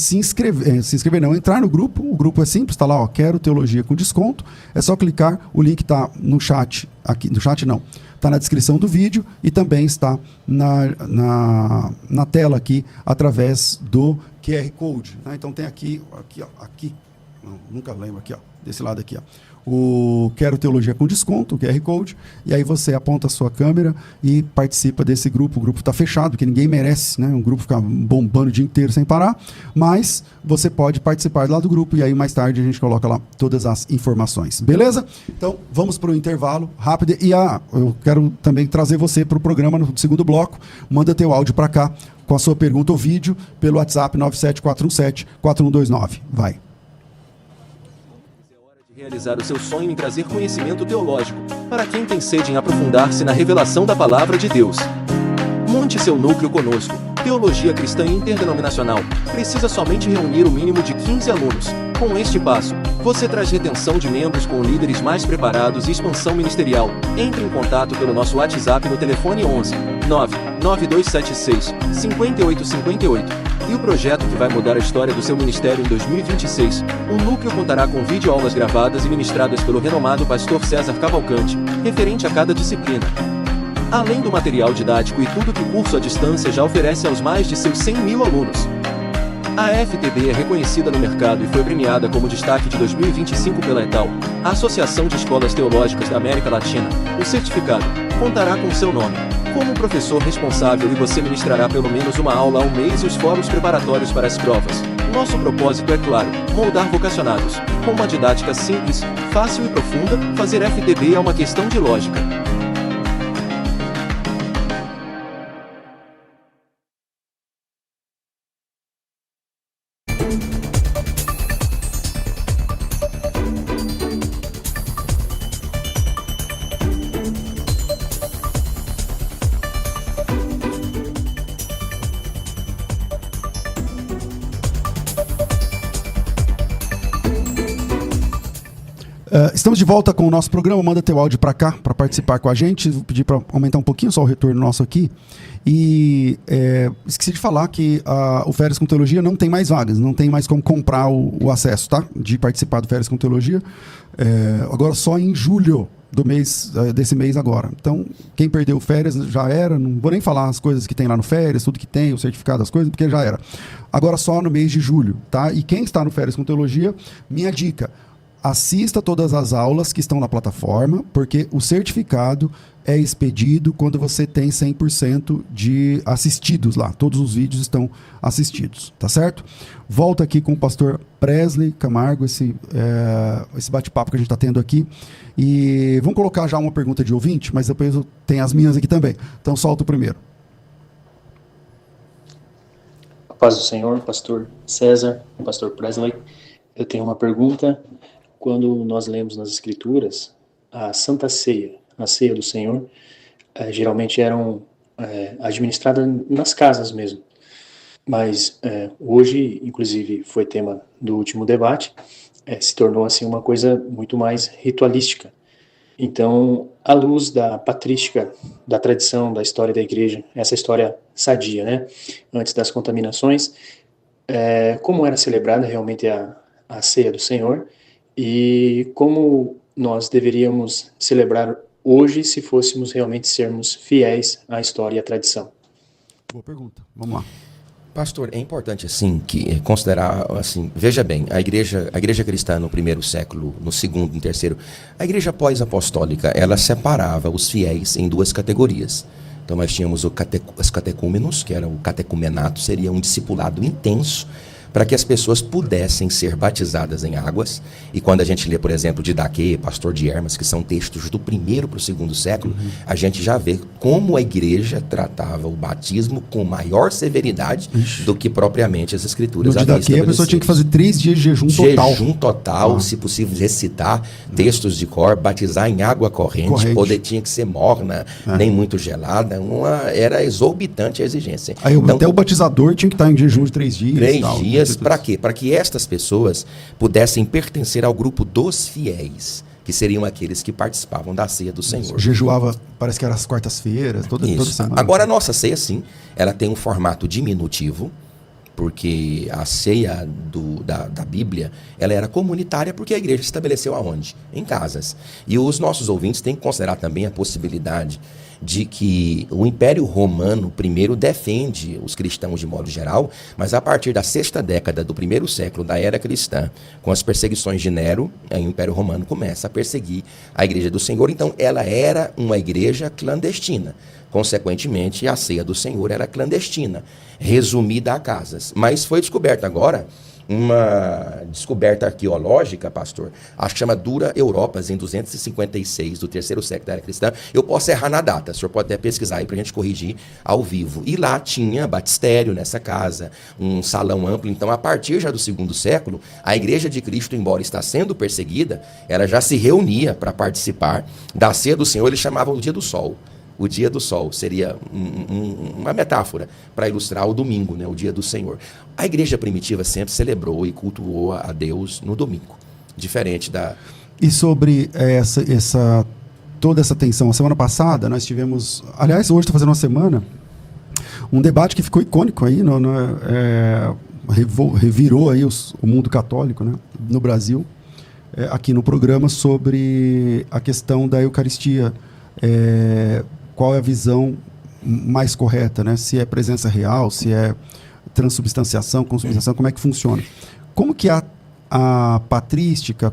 entrar no grupo. O grupo é simples, está lá, ó, Quero Teologia com Desconto, é só clicar, o link está no chat, aqui, no chat não, está na descrição do vídeo e também está na tela aqui, através do QR Code, né? Então tem aqui, não, nunca lembro, aqui, ó, desse lado aqui, ó, o Quero Teologia com Desconto, o QR Code, e aí você aponta a sua câmera e participa desse grupo. O grupo está fechado, porque ninguém merece, né? Um grupo ficar bombando o dia inteiro sem parar, mas você pode participar lá do grupo e aí mais tarde a gente coloca lá todas as informações. Beleza? Então, vamos para o intervalo rápido. E eu quero também trazer você para o programa no segundo bloco. Manda teu áudio para cá com a sua pergunta ou vídeo pelo WhatsApp 97417-4129. Vai. Realizar o seu sonho em trazer conhecimento teológico para quem tem sede em aprofundar-se na revelação da Palavra de Deus. Monte seu núcleo conosco. Teologia Cristã Interdenominacional precisa somente reunir o mínimo de 15 alunos. Com este passo, você traz retenção de membros com líderes mais preparados e expansão ministerial. Entre em contato pelo nosso WhatsApp no telefone 11 99276 5858. E o projeto que vai mudar a história do seu ministério em 2026. O núcleo contará com videoaulas gravadas e ministradas pelo renomado pastor César Cavalcante, referente a cada disciplina. Além do material didático e tudo que o curso à distância já oferece aos mais de seus 100 mil alunos. A FTB é reconhecida no mercado e foi premiada como destaque de 2025 pela ETAL, a Associação de Escolas Teológicas da América Latina. O certificado contará com seu nome como professor responsável e você ministrará pelo menos uma aula ao mês e os fóruns preparatórios para as provas. Nosso propósito é claro, moldar vocacionados. Com uma didática simples, fácil e profunda, fazer FTB é uma questão de lógica. Estamos de volta com o nosso programa. Manda teu áudio para cá, para participar com a gente. Vou pedir para aumentar um pouquinho só o retorno nosso aqui. E esqueci de falar que o Férias com Teologia não tem mais vagas, não tem mais como comprar o acesso, tá? De participar do Férias com Teologia. Agora só em julho desse mês agora. Então, quem perdeu férias já era. Não vou nem falar as coisas que tem lá no Férias, tudo que tem, o certificado das coisas, porque já era. Agora só no mês de julho, tá? E quem está no Férias com Teologia, minha dica: assista todas as aulas que estão na plataforma, porque o certificado é expedido quando você tem 100% de assistidos lá. Todos os vídeos estão assistidos, tá certo? Volta aqui com o pastor Presley Camargo, esse bate-papo que a gente está tendo aqui. E vamos colocar já uma pergunta de ouvinte, mas depois eu tenho as minhas aqui também. Então solta o primeiro. A paz do Senhor, pastor César, pastor Presley. Eu tenho uma pergunta. Quando nós lemos nas Escrituras, a Santa Ceia, a Ceia do Senhor, geralmente eram administradas nas casas mesmo. Mas hoje, inclusive, foi tema do último debate, se tornou assim uma coisa muito mais ritualística. Então, à luz da patrística, da tradição, da história da igreja, essa história sadia, né, antes das contaminações, como era celebrada realmente a Ceia do Senhor, e como nós deveríamos celebrar hoje se fôssemos realmente sermos fiéis à história e à tradição. Boa pergunta. Vamos lá. Pastor, é importante assim que considerar assim, veja bem, a igreja cristã no primeiro século, no segundo, no terceiro, a igreja pós-apostólica, ela separava os fiéis em duas categorias. Então nós tínhamos os catecúmenos, que era o catecumenato, seria um discipulado intenso para que as pessoas pudessem ser batizadas em águas. E quando a gente lê, por exemplo, de Daquê, Pastor de Hermas, que são textos do 1º para o 2º século, a gente já vê como a igreja tratava o batismo com maior severidade do que propriamente as escrituras No de Daquê, a pessoa tinha que fazer 3 dias de jejum total. Jejum total, se possível recitar textos de cor, batizar em água corrente. Tinha que ser morna, nem muito gelada. Era exorbitante a exigência. Aí, então, até o batizador tinha que estar em jejum de 3 dias. 3 dias, para quê? Para que estas pessoas pudessem pertencer ao grupo dos fiéis, que seriam aqueles que participavam da ceia do Senhor. Jejuava, parece que era às quartas-feiras, toda semana. Agora, a nossa ceia, sim, ela tem um formato diminutivo, porque a ceia da Bíblia, ela era comunitária, porque a igreja estabeleceu aonde? Em casas. E os nossos ouvintes têm que considerar também a possibilidade de que o Império Romano primeiro defende os cristãos de modo geral, mas a partir da 6ª década do 1º século da era cristã, com as perseguições de Nero, o Império Romano começa a perseguir a Igreja do Senhor. Então ela era uma igreja clandestina. Consequentemente, a ceia do Senhor era clandestina, resumida a casas. Mas foi descoberta agora uma descoberta arqueológica, pastor, acho que chama Dura Europas, em 256 do 3º século da era cristã. Eu posso errar na data, o senhor pode até pesquisar aí para a gente corrigir ao vivo. E lá tinha batistério nessa casa, um salão amplo. Então, a partir já do 2º século, a Igreja de Cristo, embora está sendo perseguida, ela já se reunia para participar da ceia do Senhor. Eles chamavam o Dia do Sol. O Dia do Sol seria uma metáfora para ilustrar o domingo, né, o Dia do Senhor. A igreja primitiva sempre celebrou e cultuou a Deus no domingo, diferente da... E sobre toda essa tensão, a semana passada nós tivemos, aliás, hoje está fazendo uma semana, um debate que ficou icônico aí, revirou aí o mundo católico, né, no Brasil, aqui no programa, sobre a questão da Eucaristia. Qual é a visão mais correta, né? Se é presença real, se é transubstanciação, consubstanciação, como é que funciona? Como que a patrística,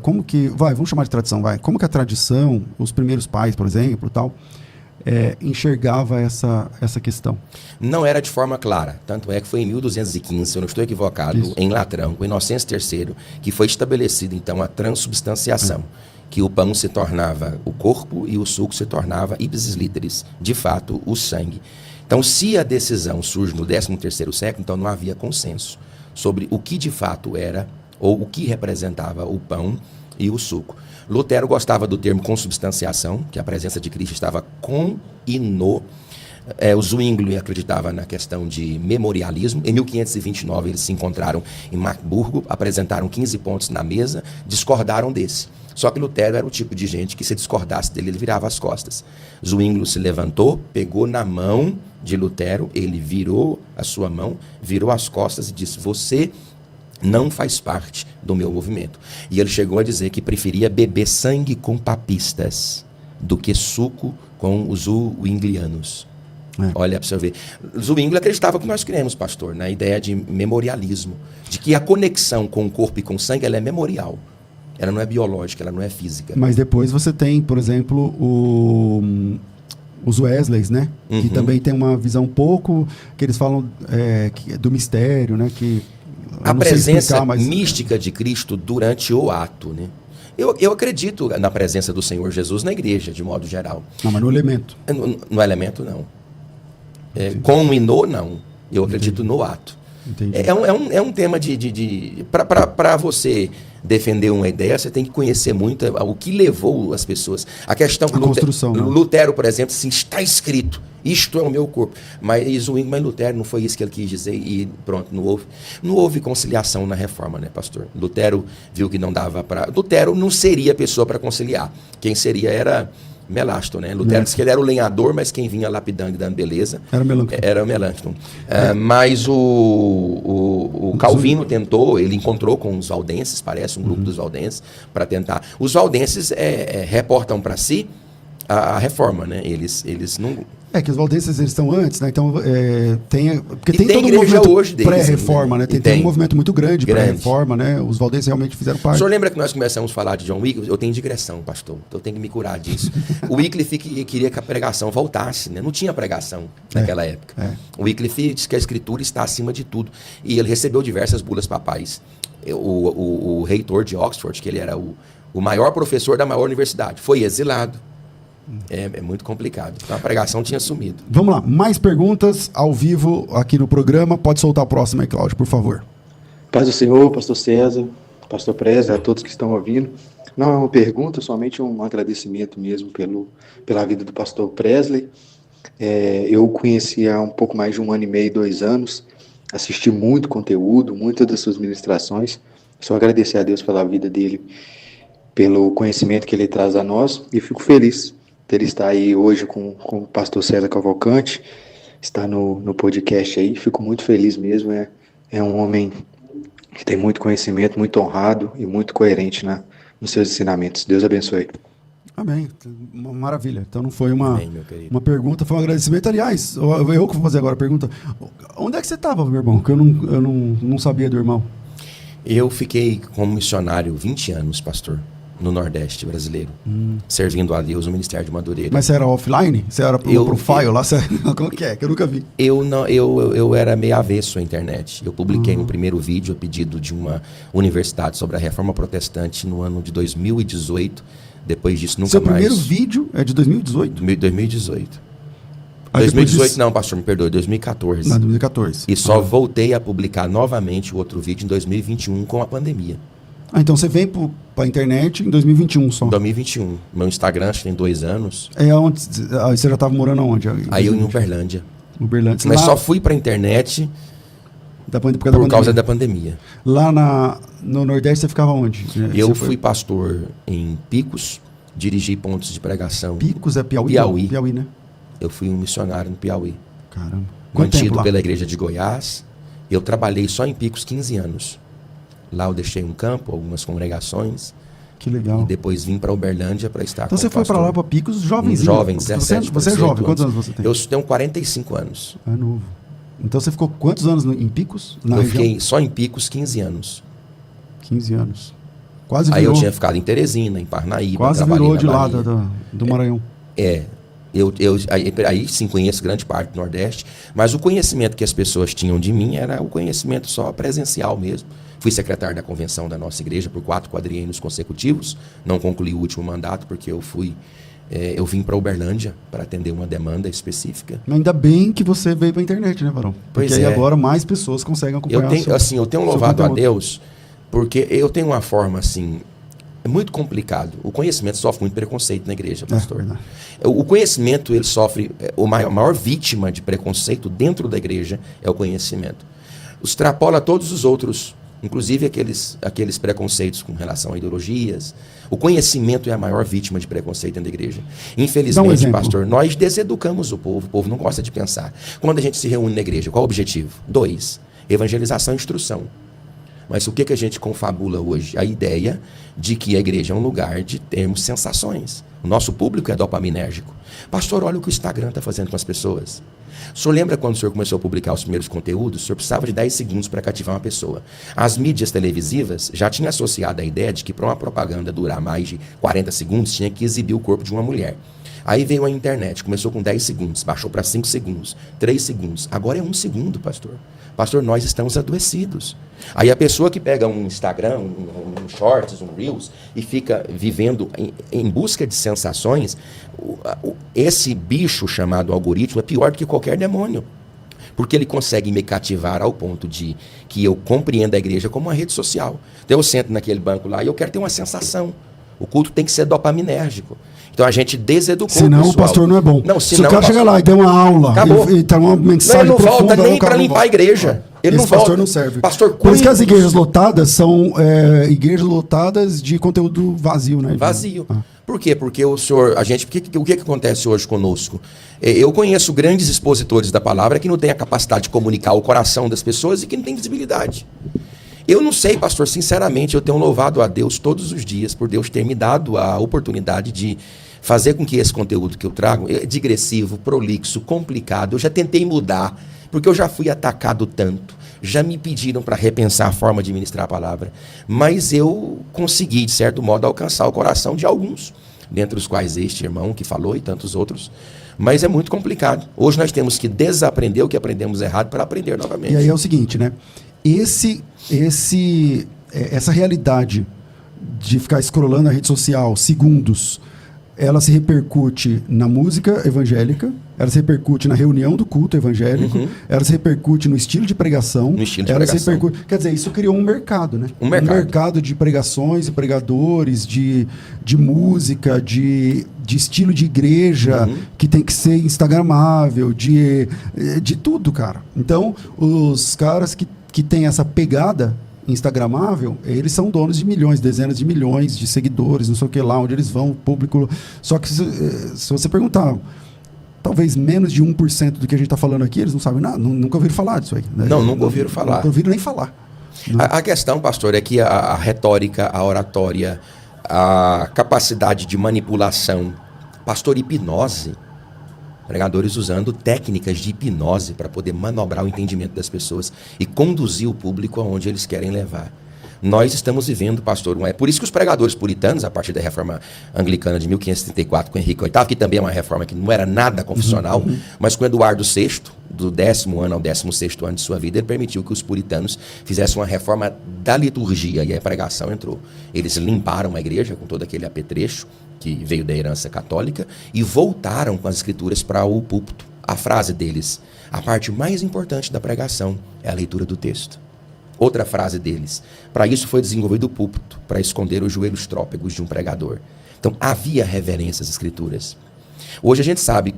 vamos chamar de tradição, como que a tradição, os primeiros pais, por exemplo, tal, enxergava essa questão? Não era de forma clara, tanto é que foi em 1215, se eu não estou equivocado, em Latrão, com Inocêncio III, que foi estabelecida então a transubstanciação. Que o pão se tornava o corpo e o suco se tornava ipsis literis, de fato, o sangue. Então, se a decisão surge no 13º século, então não havia consenso sobre o que de fato era, ou o que representava o pão e o suco. Lutero gostava do termo consubstanciação, que a presença de Cristo estava com e no. O Zwingli acreditava na questão de memorialismo. Em 1529, eles se encontraram em Marburgo, apresentaram 15 pontos na mesa, discordaram desse. Só que Lutero era o tipo de gente que, se discordasse dele, ele virava as costas. Zwingli se levantou, pegou na mão de Lutero, ele virou a sua mão, virou as costas e disse: você não faz parte do meu movimento. E ele chegou a dizer que preferia beber sangue com papistas do que suco com os zwinglianos. Olha, para você ver. Zwingli acreditava que nós cremos, pastor, na ideia de memorialismo, de que a conexão com o corpo e com o sangue, ela é memorial. Ela não é biológica, ela não é física. Mas depois você tem, por exemplo, os Wesleys, né? Que também tem uma visão um pouco, que eles falam do mistério, né? Que a presença mística de Cristo durante o ato, né? Eu acredito na presença do Senhor Jesus na igreja, de modo geral. Não, mas no elemento. No elemento, não. Com e no, não. Eu acredito no ato. É um tema para você defender uma ideia, você tem que conhecer muito o que levou as pessoas. A questão que Lutero, por exemplo, assim, está escrito, isto é o meu corpo. Mas Lutero não foi isso que ele quis dizer e pronto, não houve conciliação na reforma, né, pastor? Lutero viu que não dava para... Lutero não seria a pessoa para conciliar. Quem seria era Melaston, né? Lutero disse que ele era o lenhador, mas quem vinha lapidando e dando beleza era o Melanchthon. Mas o Calvino tentou, ele encontrou com os valdenses, parece um grupo dos valdenses, para tentar. Os valdenses reportam para si a reforma, né? Eles não... É que os valdenses eles estão antes, né? Então porque E tem tem todo um igreja movimento hoje deles, pré-reforma, né? e Tem um tem. movimento muito grande Grande. pré-reforma, né? Os valdenses realmente fizeram O parte. senhor lembra que nós começamos a falar de John Wycliffe? Eu tenho digressão, pastor. Então eu tenho que me curar disso. O Wycliffe queria que a pregação voltasse, né? Não tinha pregação naquela época. O Wycliffe diz que a escritura está acima de tudo. E ele recebeu diversas bulas papais. O reitor de Oxford, que ele era o maior professor da maior universidade, foi exilado. É muito complicado. Então a pregação tinha sumido. Vamos lá, mais perguntas ao vivo aqui no programa. Pode soltar a próxima aí, Cláudio, por favor. Paz do Senhor, pastor César, pastor Presley, a todos que estão ouvindo. Não é uma pergunta, somente um agradecimento mesmo pela vida do pastor Presley. Eu o conheci há um pouco mais de 1 ano e meio, 2 anos. Assisti muito conteúdo, muitas das suas ministrações. Só agradecer a Deus pela vida dele, pelo conhecimento que ele traz a nós. E fico feliz de ele estar aí hoje com o pastor César Cavalcante, está no podcast aí. Fico muito feliz mesmo. É um homem que tem muito conhecimento, muito honrado e muito coerente nos seus ensinamentos. Deus abençoe. Amém. Uma maravilha. Então não foi uma pergunta, foi um agradecimento. Aliás, eu que vou fazer agora a pergunta. Onde é que você estava, meu irmão? Que eu não sabia do irmão. Eu fiquei como missionário 20 anos, pastor, no Nordeste brasileiro, servindo a Deus no Ministério de Madureira. Mas você era offline? Você era pro profile lá? Como que é? Que eu nunca vi. Eu era meio avesso à internet. Eu publiquei um primeiro vídeo a pedido de uma universidade sobre a Reforma Protestante no ano de 2018. Depois disso, nunca mais. Seu primeiro vídeo é de 2018? 2018. Aí 2018 disso... não, pastor, me perdoe, 2014. Não, 2014. E só voltei a publicar novamente o outro vídeo em 2021 com a pandemia. Então você vem para a internet em 2021 só? 2021. Meu Instagram acho que tem 2 anos. Onde você já estava morando aonde? Aí eu em Uberlândia. Uberlândia. Mas só fui para a internet por causa da pandemia. Lá no Nordeste você ficava onde? Eu fui pastor em Picos, dirigi pontos de pregação. Picos é Piauí? Piauí, né? Eu fui um missionário no Piauí. Caramba. Quanto Mantido tempo lá? pela igreja de Goiás. Eu trabalhei só em Picos 15 anos. Lá eu deixei um campo, algumas congregações. Que legal. E depois vim para Uberlândia para estar então com você foi para lá, para Picos, jovenzinho? Jovem, 17. Você é jovem, quantos anos você tem? Eu tenho 45 anos. É novo. Então você ficou quantos anos em Picos? Eu fiquei só em Picos 15 anos. 15 anos. Quase virou. Aí eu tinha ficado em Teresina, em Parnaíba. Quase virou de lá do Maranhão. Aí sim conheço grande parte do Nordeste, mas o conhecimento que as pessoas tinham de mim era o conhecimento só presencial mesmo. Fui secretário da convenção da nossa igreja por 4 quadriênios consecutivos, não concluí o último mandato porque eu vim para Uberlândia para atender uma demanda específica. Mas ainda bem que você veio para a internet, né, Varão? Porque aí agora mais pessoas conseguem acompanhar. Eu tenho louvado a Deus porque eu tenho uma forma assim. É muito complicado. O conhecimento sofre muito preconceito na igreja, pastor. O conhecimento, ele sofre... A maior vítima de preconceito dentro da igreja é o conhecimento. Extrapola todos os outros, inclusive aqueles preconceitos com relação a ideologias. O conhecimento é a maior vítima de preconceito dentro da igreja. Infelizmente, pastor, nós deseducamos o povo não gosta de pensar. Quando a gente se reúne na igreja, qual é o objetivo? 2, evangelização e instrução. Mas o que a gente confabula hoje? A ideia de que a igreja é um lugar de termos sensações. O nosso público é dopaminérgico. Pastor, olha o que o Instagram está fazendo com as pessoas. O senhor lembra quando o senhor começou a publicar os primeiros conteúdos? O senhor precisava de 10 segundos para cativar uma pessoa. As mídias televisivas já tinham associado a ideia de que para uma propaganda durar mais de 40 segundos tinha que exibir o corpo de uma mulher. Aí veio a internet, começou com 10 segundos, baixou para 5 segundos, 3 segundos. Agora é 1 segundo, pastor. Pastor, nós estamos adoecidos. Aí a pessoa que pega um Instagram, um Shorts, um Reels, e fica vivendo em busca de sensações, esse bicho chamado algoritmo é pior do que qualquer demônio. Porque ele consegue me cativar ao ponto de que eu compreenda a igreja como uma rede social. Então eu sento naquele banco lá e eu quero ter uma sensação. O culto tem que ser dopaminérgico. Então a gente deseducou o pessoal. Senão o pastor não é bom. Não, se o cara chegar lá e der uma aula, e dar uma mensagem ele não profunda, volta nem para limpar a igreja. Ele esse não pastor volta. não serve. Pastor, por isso que as igrejas lotadas são igrejas lotadas de conteúdo vazio, né? Vazio. Por quê? Porque o senhor, o que acontece hoje conosco? Eu conheço grandes expositores da palavra que não têm a capacidade de comunicar o coração das pessoas e que não têm visibilidade. Eu não sei, pastor, sinceramente, eu tenho louvado a Deus todos os dias por Deus ter me dado a oportunidade de fazer com que esse conteúdo que eu trago é digressivo, prolixo, complicado. Eu já tentei mudar, porque eu já fui atacado tanto. Já me pediram para repensar a forma de ministrar a palavra. Mas eu consegui, de certo modo, alcançar o coração de alguns, dentre os quais este irmão que falou e tantos outros. Mas é muito complicado. Hoje nós temos que desaprender o que aprendemos errado para aprender novamente. E aí é o seguinte, né? Essa realidade de ficar scrollando na rede social segundos, ela se repercute na música evangélica, ela se repercute na reunião do culto evangélico, ela se repercute no estilo de pregação. No estilo de ela pregação. Se repercute, quer dizer, isso criou um mercado, né? Um mercado De pregações e pregadores, de música, de estilo de igreja, que tem que ser instagramável, de tudo, cara. Então, os caras que têm essa pegada instagramável, eles são donos de milhões, dezenas de milhões de seguidores, não sei o que lá, onde eles vão, o público... Só que se você perguntar, talvez menos de 1% do que a gente está falando aqui, eles não sabem nada, nunca ouviram falar disso aí. Né? Não, nunca ouviram falar. Nunca ouviram nem falar. A questão, pastor, é que a retórica, a oratória, a capacidade de manipulação, pastor, hipnose, pregadores usando técnicas de hipnose para poder manobrar o entendimento das pessoas e conduzir o público aonde eles querem levar. Nós estamos vivendo, pastor, é por isso que os pregadores puritanos, a partir da reforma anglicana de 1534 com Henrique VIII, que também é uma reforma que não era nada confessional, mas com Eduardo VI, do 10º ano ao 16º ano de sua vida, ele permitiu que os puritanos fizessem uma reforma da liturgia e a pregação entrou. Eles limparam a igreja com todo aquele apetrecho que veio da herança católica e voltaram com as escrituras para o púlpito. A frase deles, a parte mais importante da pregação é a leitura do texto. Outra frase deles, para isso foi desenvolvido o púlpito, para esconder os joelhos trópegos de um pregador. Então havia reverência às escrituras. Hoje a gente sabe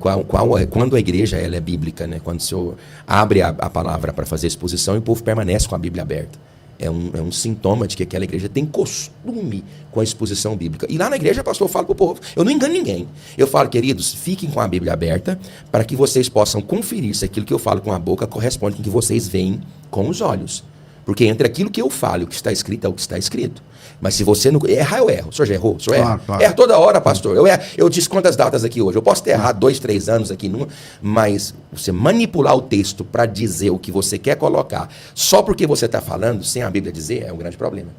quando a igreja ela é bíblica, né? Quando o senhor abre a palavra para fazer exposição e o povo permanece com a Bíblia aberta. É um sintoma de que aquela igreja tem costume com a exposição bíblica. E lá na igreja, pastor, eu falo para o povo, eu não engano ninguém. Eu falo, queridos, fiquem com a Bíblia aberta para que vocês possam conferir se aquilo que eu falo com a boca corresponde com o que vocês veem com os olhos. Porque entre aquilo que eu falo e o que está escrito é o que está escrito. Mas se você não... Errar, eu erro. O senhor já errou? O senhor erra? Claro. Erra toda hora, pastor. Eu disse quantas datas aqui hoje. Eu posso ter errado 2, 3 anos aqui, mas você manipular o texto para dizer o que você quer colocar só porque você está falando, sem a Bíblia dizer, é um grande problema.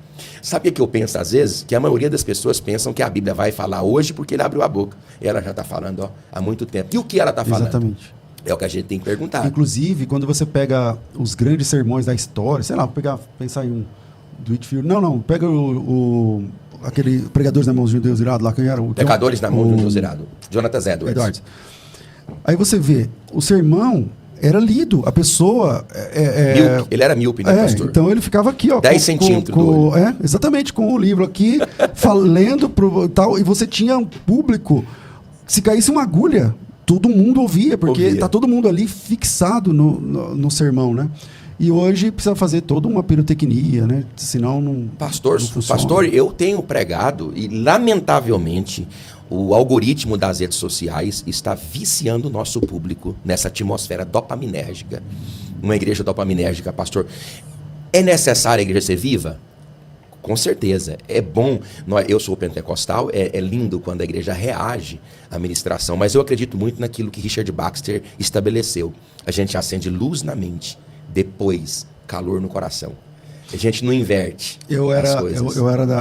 Sabe o que eu penso às vezes? Que a maioria das pessoas pensam que a Bíblia vai falar hoje porque ele abriu a boca. Ela já está falando há muito tempo. E o que ela está falando? Exatamente. É o que a gente tem que perguntar. Inclusive, quando você pega os grandes sermões da história, sei lá, pensar em um do Whitefield. Não, pega aquele Pregadores na Mão de um Deus Irado lá, quem era? Pecadores na Mão de um Deus Irado. Jonathan Edwards. Aí você vê, o sermão era lido, a pessoa... Ele era míope, né, pastor? Então ele ficava aqui, ó. 10 centímetros. Exatamente, com o livro aqui, lendo tal, e você tinha um público, se caísse uma agulha, todo mundo ouvia, porque está todo mundo ali fixado no sermão, né? E hoje precisa fazer toda uma pirotecnia, né? Senão não... Pastor, eu tenho pregado e, lamentavelmente, o algoritmo das redes sociais está viciando o nosso público nessa atmosfera dopaminérgica. Uma igreja dopaminérgica, pastor. É necessário a igreja ser viva? Com certeza. É bom. Eu sou pentecostal, é lindo quando a igreja reage à ministração, mas eu acredito muito naquilo que Richard Baxter estabeleceu. A gente acende luz na mente, depois calor no coração. A gente não inverte as coisas.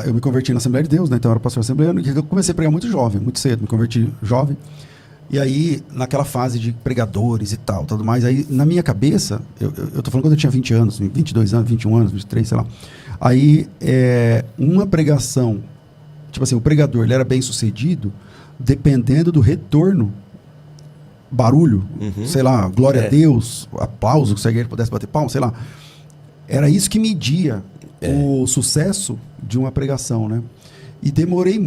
Eu me converti na Assembleia de Deus, né? Então eu era pastor assembleano, e eu comecei a pregar muito jovem, muito cedo, me converti jovem. E aí, naquela fase de pregadores e tal, tudo mais, aí na minha cabeça, eu tô falando quando eu tinha 20 anos, 22 anos, 21 anos, 23, sei lá. Aí, uma pregação, tipo assim, o pregador, ele era bem sucedido dependendo do retorno, barulho, sei lá, glória a Deus, aplauso, que se a igreja pudesse bater palma, sei lá. Era isso que media o sucesso de uma pregação, né? E demorei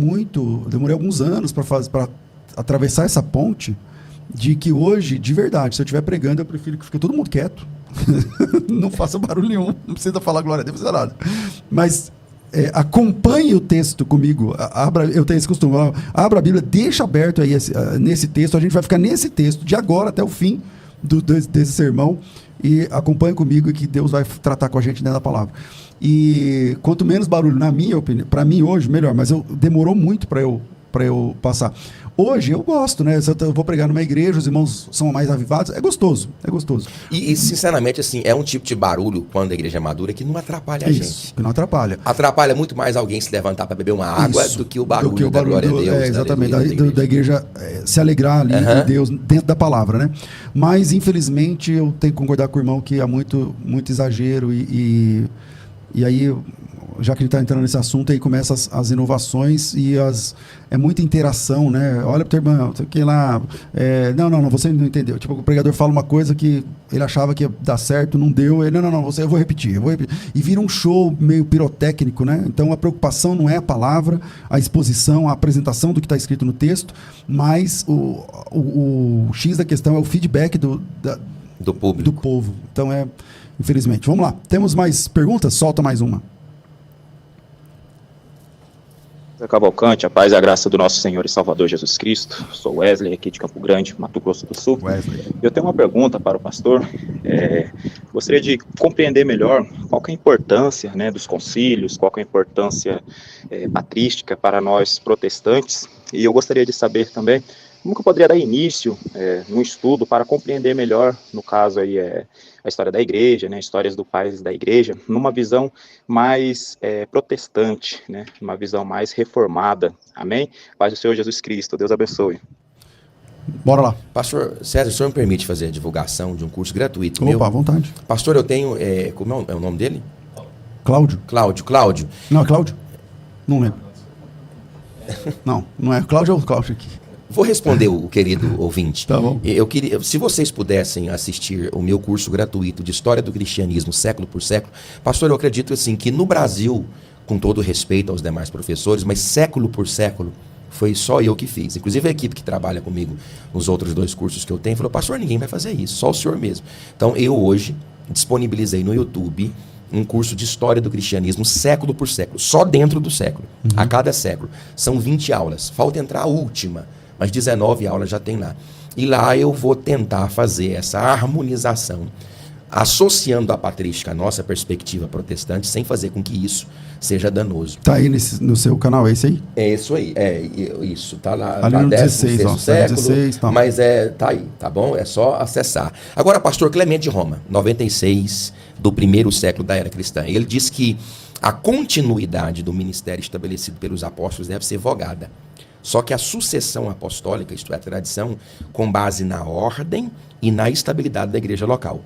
alguns anos para atravessar essa ponte de que hoje, de verdade, se eu estiver pregando, eu prefiro que fique todo mundo quieto. Não faça barulho nenhum, não precisa falar glória a Deus, não precisa nada. Mas acompanhe o texto comigo, eu tenho esse costume, abra a Bíblia, deixa aberto aí nesse texto, a gente vai ficar nesse texto de agora até o fim desse sermão, e acompanhe comigo, que Deus vai tratar com a gente dentro da palavra. E quanto menos barulho, na minha opinião, para mim hoje, melhor, mas demorou muito para eu para eu passar. Hoje eu gosto, né? Eu vou pregar numa igreja, os irmãos são mais avivados, é gostoso. E sinceramente, assim, é um tipo de barulho, quando a igreja é madura, que não atrapalha a gente. Que não atrapalha. Atrapalha muito mais alguém se levantar para beber uma água do que o barulho da glória a Deus. Exatamente, da igreja se alegrar ali em Deus, dentro da palavra, né? Mas, infelizmente, eu tenho que concordar com o irmão que há muito exagero e aí, já que ele está entrando nesse assunto, aí começa as inovações e é muita interação, né? Olha pro teu irmão, sei que lá, não, você não entendeu. Tipo, o pregador fala uma coisa que ele achava que ia dar certo, não deu, ele, não, eu vou repetir. E vira um show meio pirotécnico, né? Então a preocupação não é a palavra, a exposição, a apresentação do que está escrito no texto, mas o X da questão é o feedback do público. Do povo. Então infelizmente. Vamos lá. Temos mais perguntas? Solta mais uma. Cavalcante, a paz e a graça do nosso Senhor e Salvador Jesus Cristo. Sou Wesley, aqui de Campo Grande, Mato Grosso do Sul. Wesley. Eu tenho uma pergunta para o pastor. Gostaria de compreender melhor qual que é a importância, né, dos concílios, qual que é a importância patrística para nós protestantes. E eu gostaria de saber também como que eu poderia dar início num estudo para compreender melhor, no caso aí, a história da igreja, né, histórias do pais da igreja, numa visão mais protestante, né, uma visão mais reformada. Amém? Paz do Senhor Jesus Cristo. Deus abençoe. Bora lá. Pastor César, o senhor me permite fazer a divulgação de um curso gratuito meu? Opa, à vontade. Pastor, eu tenho... como é o nome dele? Cláudio. Não, é Cláudio? Não lembro. Não é. Cláudio é o Cláudio aqui. Vou responder o querido ouvinte. Tá bom. Eu queria, se vocês pudessem assistir o meu curso gratuito de História do Cristianismo, século por século, pastor, eu acredito assim que no Brasil, com todo respeito aos demais professores, mas século por século, foi só eu que fiz. Inclusive a equipe que trabalha comigo nos outros 2 cursos que eu tenho, falou, pastor, ninguém vai fazer isso, só o senhor mesmo. Então eu hoje disponibilizei no YouTube um curso de História do Cristianismo, século por século, só dentro do século, a cada século. São 20 aulas, falta entrar a última, mas 19 aulas já tem lá. E lá eu vou tentar fazer essa harmonização, associando a patrística à nossa perspectiva protestante, sem fazer com que isso seja danoso. Tá aí no seu canal, é esse aí? É isso aí, isso, tá lá. Ali tá no 16, ó, século, 16, tá. Mas tá aí, tá bom? É só acessar. Agora, pastor Clemente de Roma, 96, do 1º século da era cristã, ele diz que a continuidade do ministério estabelecido pelos apóstolos deve ser vogada. Só que a sucessão apostólica, isto é, a tradição, com base na ordem e na estabilidade da igreja local.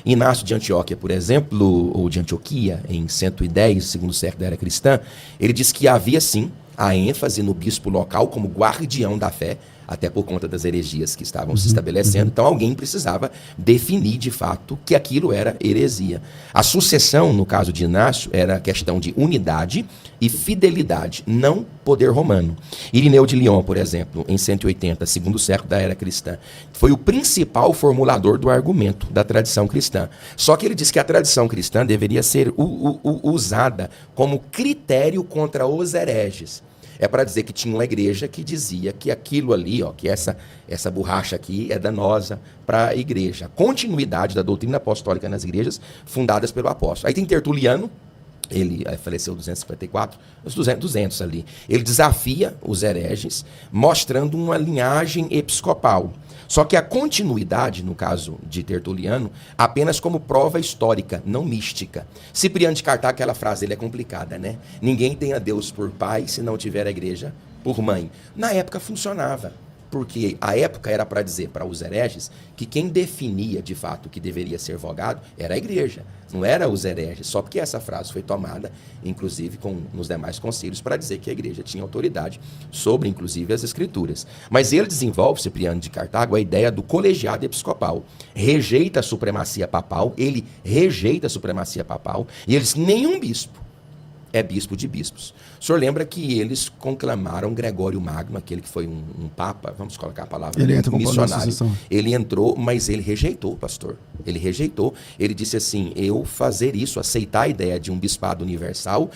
Inácio de Antioquia, por exemplo, ou de Antioquia, em 110, segundo século da era cristã, ele diz que havia sim a ênfase no bispo local como guardião da fé, até por conta das heresias que estavam se estabelecendo. Então alguém precisava definir de fato que aquilo era heresia. A sucessão, no caso de Inácio, era questão de unidade e fidelidade, não poder romano. Irineu de Lyon, por exemplo, em 180, segundo século da era cristã, foi o principal formulador do argumento da tradição cristã. Só que ele diz que a tradição cristã deveria ser usada como critério contra os hereges. É para dizer que tinha uma igreja que dizia que aquilo ali, que essa borracha aqui é danosa para a igreja. A continuidade da doutrina apostólica nas igrejas fundadas pelo apóstolo. Aí tem Tertuliano, ele faleceu em 254, os 200 ali. Ele desafia os hereges, mostrando uma linhagem episcopal. Só que a continuidade, no caso de Tertuliano, apenas como prova histórica, não mística. Cipriano de Cartago, aquela frase, ele é complicada, né? Ninguém tem a Deus por pai se não tiver a igreja por mãe. Na época funcionava, porque a época era para dizer para os hereges que quem definia de fato o que deveria ser vogado era a igreja, não era os hereges, só porque essa frase foi tomada, inclusive nos demais concílios, para dizer que a igreja tinha autoridade sobre, inclusive, as escrituras. Mas ele desenvolve, Cipriano de Cartago, a ideia do colegiado episcopal. Rejeita a supremacia papal, ele rejeita a supremacia papal, e ele diz, nenhum bispo é bispo de bispos. O senhor lembra que eles conclamaram Gregório Magno, aquele que foi um papa, vamos colocar a palavra, missionário. Ele entrou, mas ele rejeitou, pastor. Ele rejeitou. Ele disse assim, eu fazer isso, aceitar a ideia de um bispado universal,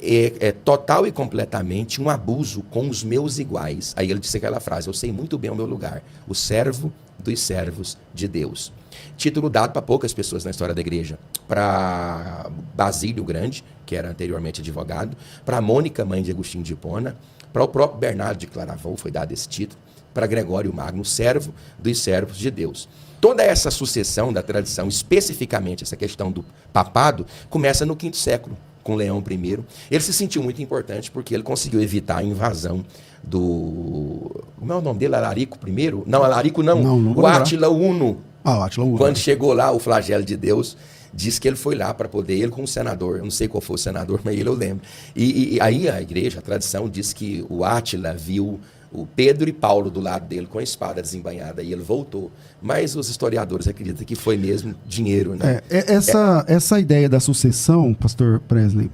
é total e completamente um abuso com os meus iguais. Aí ele disse aquela frase: eu sei muito bem o meu lugar, o servo dos servos de Deus. Título dado para poucas pessoas na história da igreja. Para Basílio Grande, que era anteriormente advogado, para Mônica, mãe de Agostinho de Hipona, para o próprio Bernardo de Claraval foi dado esse título, para Gregório Magno, servo dos servos de Deus. Toda essa sucessão da tradição, especificamente essa questão do papado, começa no V século, com Leão I. Ele se sentiu muito importante porque ele conseguiu evitar a invasão do... Como é o nome dele? Alarico I? Não, Alarico não o Átila Uno. O Átila Uno. Quando chegou lá, o flagelo de Deus, diz que ele foi lá para poder, ele com o senador, eu não sei qual foi o senador, mas ele eu lembro. E aí a igreja, a tradição, diz que o Átila viu o Pedro e Paulo do lado dele com a espada desembainhada, e ele voltou. Mas os historiadores acreditam que foi mesmo dinheiro, né? Essa ideia da sucessão, pastor Presley,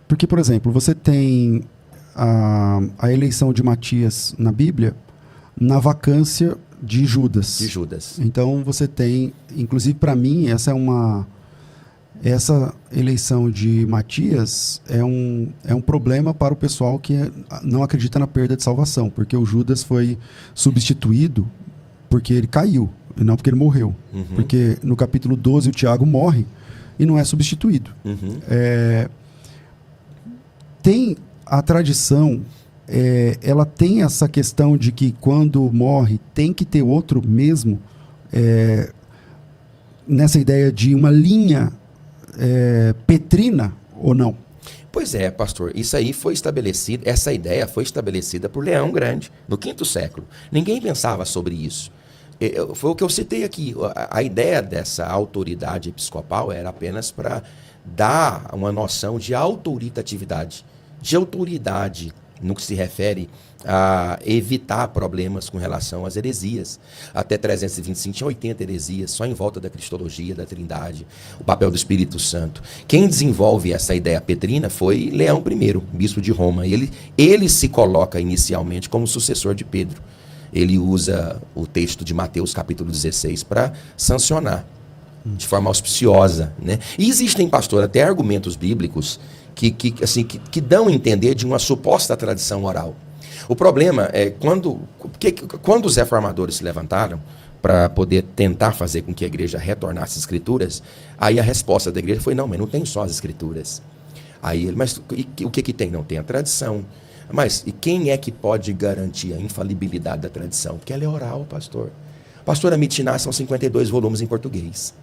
porque, por exemplo, você tem a eleição de Matias na Bíblia na vacância de Judas. Então você tem, inclusive para mim, essa eleição de Matias é um problema para o pessoal que não acredita na perda de salvação, porque o Judas foi substituído porque ele caiu, e não porque ele morreu. Uhum. Porque no capítulo 12 o Tiago morre e não é substituído. Uhum. Tem a tradição, ela tem essa questão de que quando morre tem que ter outro mesmo, nessa ideia de uma linha petrina ou não? Pois é, pastor, isso aí foi estabelecido, essa ideia foi estabelecida por Leão Grande, no V século. Ninguém pensava sobre isso. Foi o que eu citei aqui. A ideia dessa autoridade episcopal era apenas para dar uma noção de autoritatividade, de autoridade no que se refere a evitar problemas com relação às heresias. Até 325 tinha 80 heresias, só em volta da cristologia, da trindade, o papel do Espírito Santo. Quem desenvolve essa ideia petrina foi Leão I, bispo de Roma. Ele se coloca inicialmente como sucessor de Pedro. Ele usa o texto de Mateus capítulo 16 para sancionar de forma auspiciosa, né? E existem, pastor, até argumentos bíblicos que dão a entender de uma suposta tradição oral. O problema é quando os reformadores se levantaram para poder tentar fazer com que a igreja retornasse às escrituras, aí a resposta da igreja foi: não, mas não tem só as escrituras. Aí mas o que tem? Não tem a tradição. Mas e quem é que pode garantir a infalibilidade da tradição? Porque ela é oral, pastor. Pastor Amitiná são 52 volumes em português.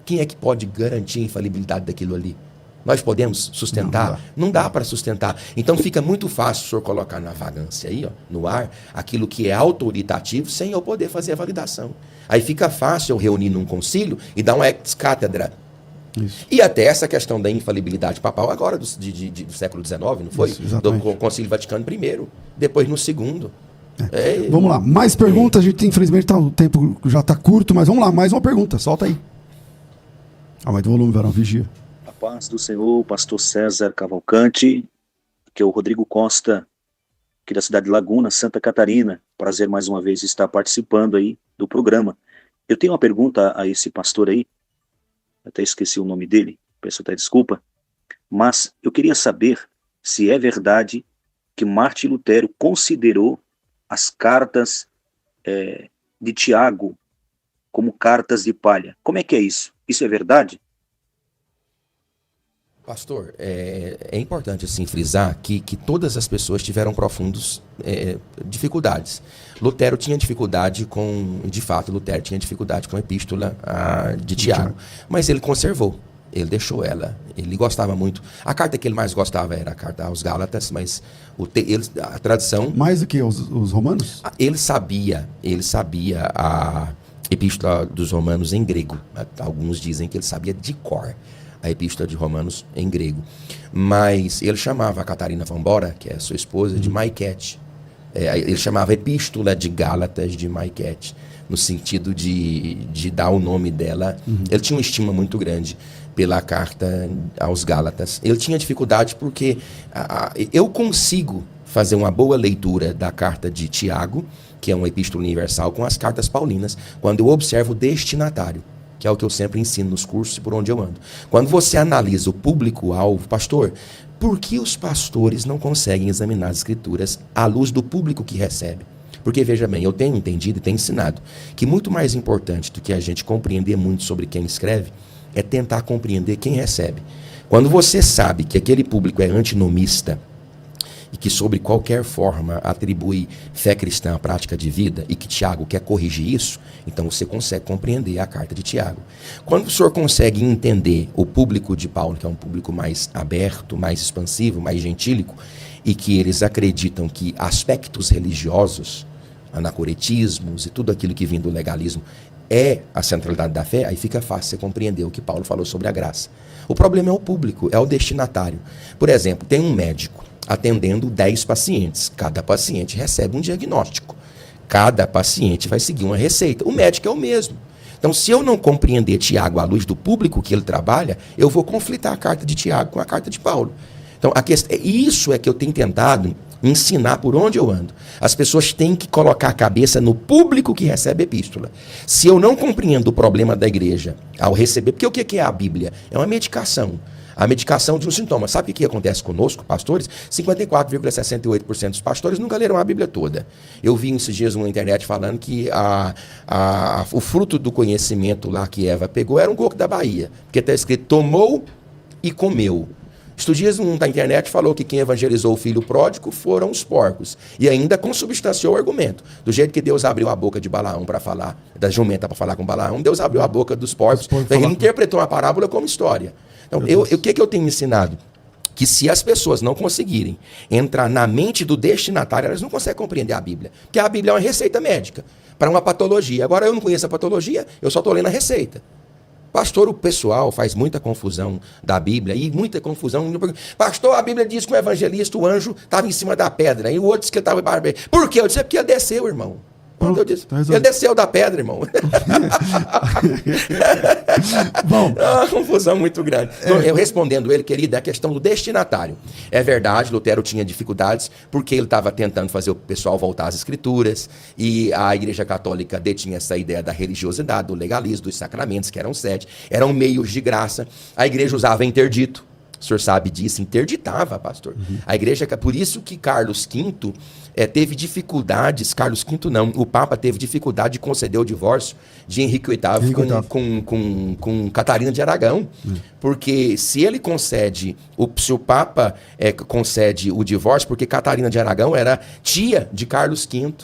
Quem é que pode garantir a infalibilidade daquilo ali? Nós podemos sustentar? Não dá para sustentar. Então fica muito fácil o senhor colocar na vagância aí, ó, no ar, aquilo que é autoritativo sem eu poder fazer a validação. Aí fica fácil eu reunir num concílio e dar uma ex-cátedra. Isso. E até essa questão da infalibilidade papal agora do século XIX, não foi? Isso, do Concílio Vaticano I, depois no segundo. Vamos lá, mais perguntas. A gente infelizmente o tempo já está curto, mas vamos lá, mais uma pergunta, solta aí. Aumenta o volume, Verão, vigia. A paz do Senhor, pastor César Cavalcante, que é o Rodrigo Costa, aqui da cidade de Laguna, Santa Catarina. Prazer mais uma vez estar participando aí do programa. Eu tenho uma pergunta a esse pastor aí, até esqueci o nome dele, peço até desculpa, mas eu queria saber se é verdade que Martim Lutero considerou as cartas de Tiago como cartas de palha. Como é que é isso? Isso é verdade? Pastor, é importante assim frisar que todas as pessoas tiveram profundas dificuldades. Lutero tinha dificuldade Lutero tinha dificuldade com a epístola de Tiago, mas ele conservou, ele deixou ela, ele gostava muito. A carta que ele mais gostava era a carta aos Gálatas, mas a tradição... Mais do que os romanos? Ele sabia a epístola dos romanos em grego. Alguns dizem que ele sabia de cor a epístola de Romanos em grego. Mas ele chamava a Catarina von Bora, que é sua esposa, de Maiquete. Ele chamava a epístola de Gálatas de Maiquete, no sentido de dar o nome dela. Ele tinha uma estima muito grande pela carta aos Gálatas. Ele tinha dificuldade porque eu consigo fazer uma boa leitura da carta de Tiago, que é uma epístola universal, com as cartas paulinas, quando eu observo o destinatário. que é o que eu sempre ensino nos cursos e por onde eu ando. Quando você analisa o público-alvo, pastor, por que os pastores não conseguem examinar as escrituras à luz do público que recebe? Porque, veja bem, eu tenho entendido e tenho ensinado que muito mais importante do que a gente compreender muito sobre quem escreve é tentar compreender quem recebe. Quando você sabe que aquele público é antinomista e que sobre qualquer forma atribui fé cristã à prática de vida e que Tiago quer corrigir isso, então você consegue compreender a carta de Tiago. Quando o senhor consegue entender o público de Paulo, que é um público mais aberto, mais expansivo, mais gentílico, e que eles acreditam que aspectos religiosos, anacoretismos e tudo aquilo que vem do legalismo é a centralidade da fé, aí fica fácil você compreender o que Paulo falou sobre a graça. O problema é o público, é o destinatário. Por exemplo, tem um médico atendendo 10 pacientes. Cada paciente recebe um diagnóstico. Cada paciente vai seguir uma receita. O médico é o mesmo. Então, se eu não compreender Tiago à luz do público que ele trabalha, eu vou conflitar a carta de Tiago com a carta de Paulo. Então, isso é que eu tenho tentado ensinar por onde eu ando. As pessoas têm que colocar a cabeça no público que recebe a epístola. Se eu não compreendo o problema da igreja ao receber, porque o que é a Bíblia? É uma medicação. A medicação de um sintoma. Sabe o que acontece conosco, pastores? 54,68% dos pastores nunca leram a Bíblia toda. Eu vi esses dias na internet falando que o fruto do conhecimento lá que Eva pegou era um coco da Bahia. Porque está escrito, tomou e comeu. Estes dias um da internet falou que quem evangelizou o filho pródigo foram os porcos. E ainda consubstanciou o argumento. Do jeito que Deus abriu a boca de Balaão para falar, da jumenta para falar com Balaão, Deus abriu a boca dos porcos. Ele interpretou a parábola como história. Então, o que eu tenho ensinado? Que se as pessoas não conseguirem entrar na mente do destinatário, elas não conseguem compreender a Bíblia. Porque a Bíblia é uma receita médica para uma patologia. Agora, eu não conheço a patologia, eu só estou lendo a receita. Pastor, o pessoal faz muita confusão da Bíblia e muita confusão. Pastor, a Bíblia diz que o evangelista, o anjo, estava em cima da pedra e o outro disse que ele estava... Por quê? Eu disse, é porque ele desceu, irmão. Quando eu disse, ele desceu da pedra, irmão. Bom, é uma confusão muito grande. Eu respondendo ele, querido, é a questão do destinatário. É verdade, Lutero tinha dificuldades porque ele estava tentando fazer o pessoal voltar às escrituras e a Igreja Católica detinha essa ideia da religiosidade, do legalismo, dos sacramentos, que eram 7, eram meios de graça. A igreja usava interdito. O senhor sabe disso, interditava, pastor. A igreja, por isso que Carlos V teve dificuldades, Carlos V não, o Papa teve dificuldade de conceder o divórcio de Henrique VIII com Catarina de Aragão. Porque se ele concede, se o Papa concede o divórcio, porque Catarina de Aragão era tia de Carlos V.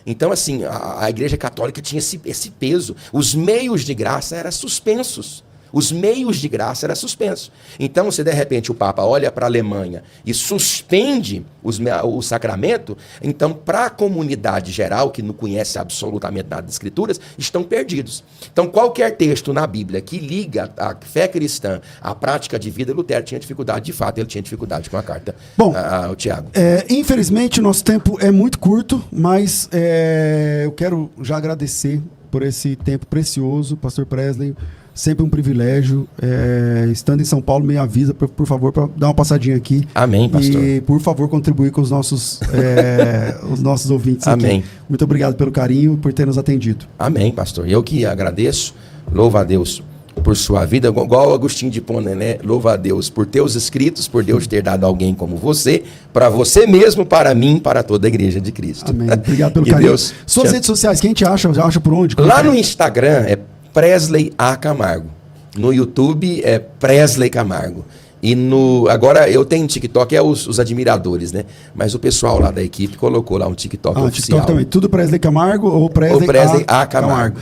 Então, assim, a Igreja Católica tinha esse peso. Os meios de graça eram suspensos. Os meios de graça eram suspensos. Então, se de repente o Papa olha para a Alemanha e suspende o sacramento, então, para a comunidade geral, que não conhece absolutamente nada das Escrituras, estão perdidos. Então, qualquer texto na Bíblia que liga a fé cristã à prática de vida, Lutero tinha dificuldade, de fato, ele tinha dificuldade com a carta ao Tiago. Infelizmente, o nosso tempo é muito curto, mas eu quero já agradecer por esse tempo precioso, Pastor Presley. Sempre um privilégio. Estando em São Paulo, me avisa, por favor, para dar uma passadinha aqui. Amém, pastor. E, por favor, contribuir com os nossos ouvintes. Amém. Aqui. Muito obrigado pelo carinho, por ter nos atendido. Amém, pastor. Eu que agradeço. Louvo a Deus por sua vida. Igual Agostinho de Hipona, né? Louva a Deus por teus escritos, por Deus ter dado alguém como você, para você mesmo, para mim, para toda a Igreja de Cristo. Amém. Obrigado pelo carinho. Suas redes sociais, quem te acha? Já acha por onde? Lá no Instagram é Presley A. Camargo. No YouTube é Presley Camargo. E agora eu tenho TikTok, os admiradores, né? Mas o pessoal lá da equipe colocou lá um TikTok oficial. TikTok também. Tudo Presley Camargo ou Presley A. Camargo.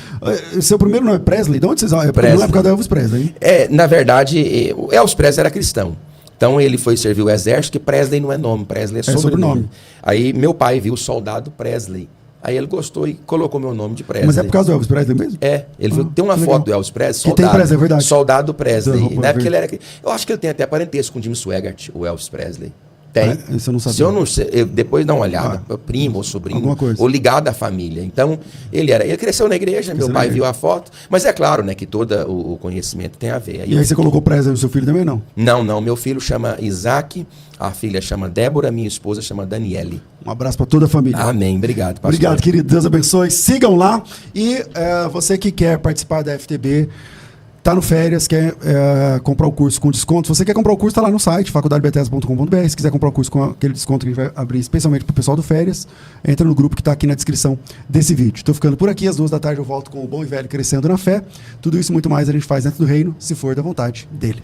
Seu primeiro nome é Presley? De onde vocês... Presley. Não é por causa do Elvis Presley, hein? Na verdade, o Elvis Presley era cristão. Então ele foi servir o exército, que Presley não é nome, Presley é sobrenome. Aí meu pai viu o Soldado Presley. Aí ele gostou e colocou meu nome de Presley. Mas é por causa do Elvis Presley mesmo? Ele tem uma foto do Elvis Presley, Soldado, que tem Presley, é verdade. Soldado Presley. Né? Porque eu acho que ele tem até parentesco com o Jim Swaggart, o Elvis Presley. Tem. Isso eu não sabia. Se eu não sei, depois dá uma olhada, primo ou sobrinho, ou ligado à família. Então, ele cresceu na igreja, meu pai viu a foto, mas é claro, né, que todo o conhecimento tem a ver. E aí você colocou Presley no seu filho também, não? Não, meu filho chama Isaac, a filha chama Débora, minha esposa chama Daniele. Um abraço para toda a família. Amém, obrigado, pastor. Obrigado, querido, Deus abençoe. Sigam lá e você que quer participar da FTB, tá no férias, quer comprar o curso com desconto. Se você quer comprar o curso, tá lá no site, faculdadebethesda.com.br. Se quiser comprar o curso com aquele desconto que a gente vai abrir especialmente pro pessoal do férias, entra no grupo que tá aqui na descrição desse vídeo. Tô ficando por aqui, às 14h eu volto com o Bom e Velho Crescendo na Fé. Tudo isso e muito mais a gente faz dentro do reino, se for da vontade dele.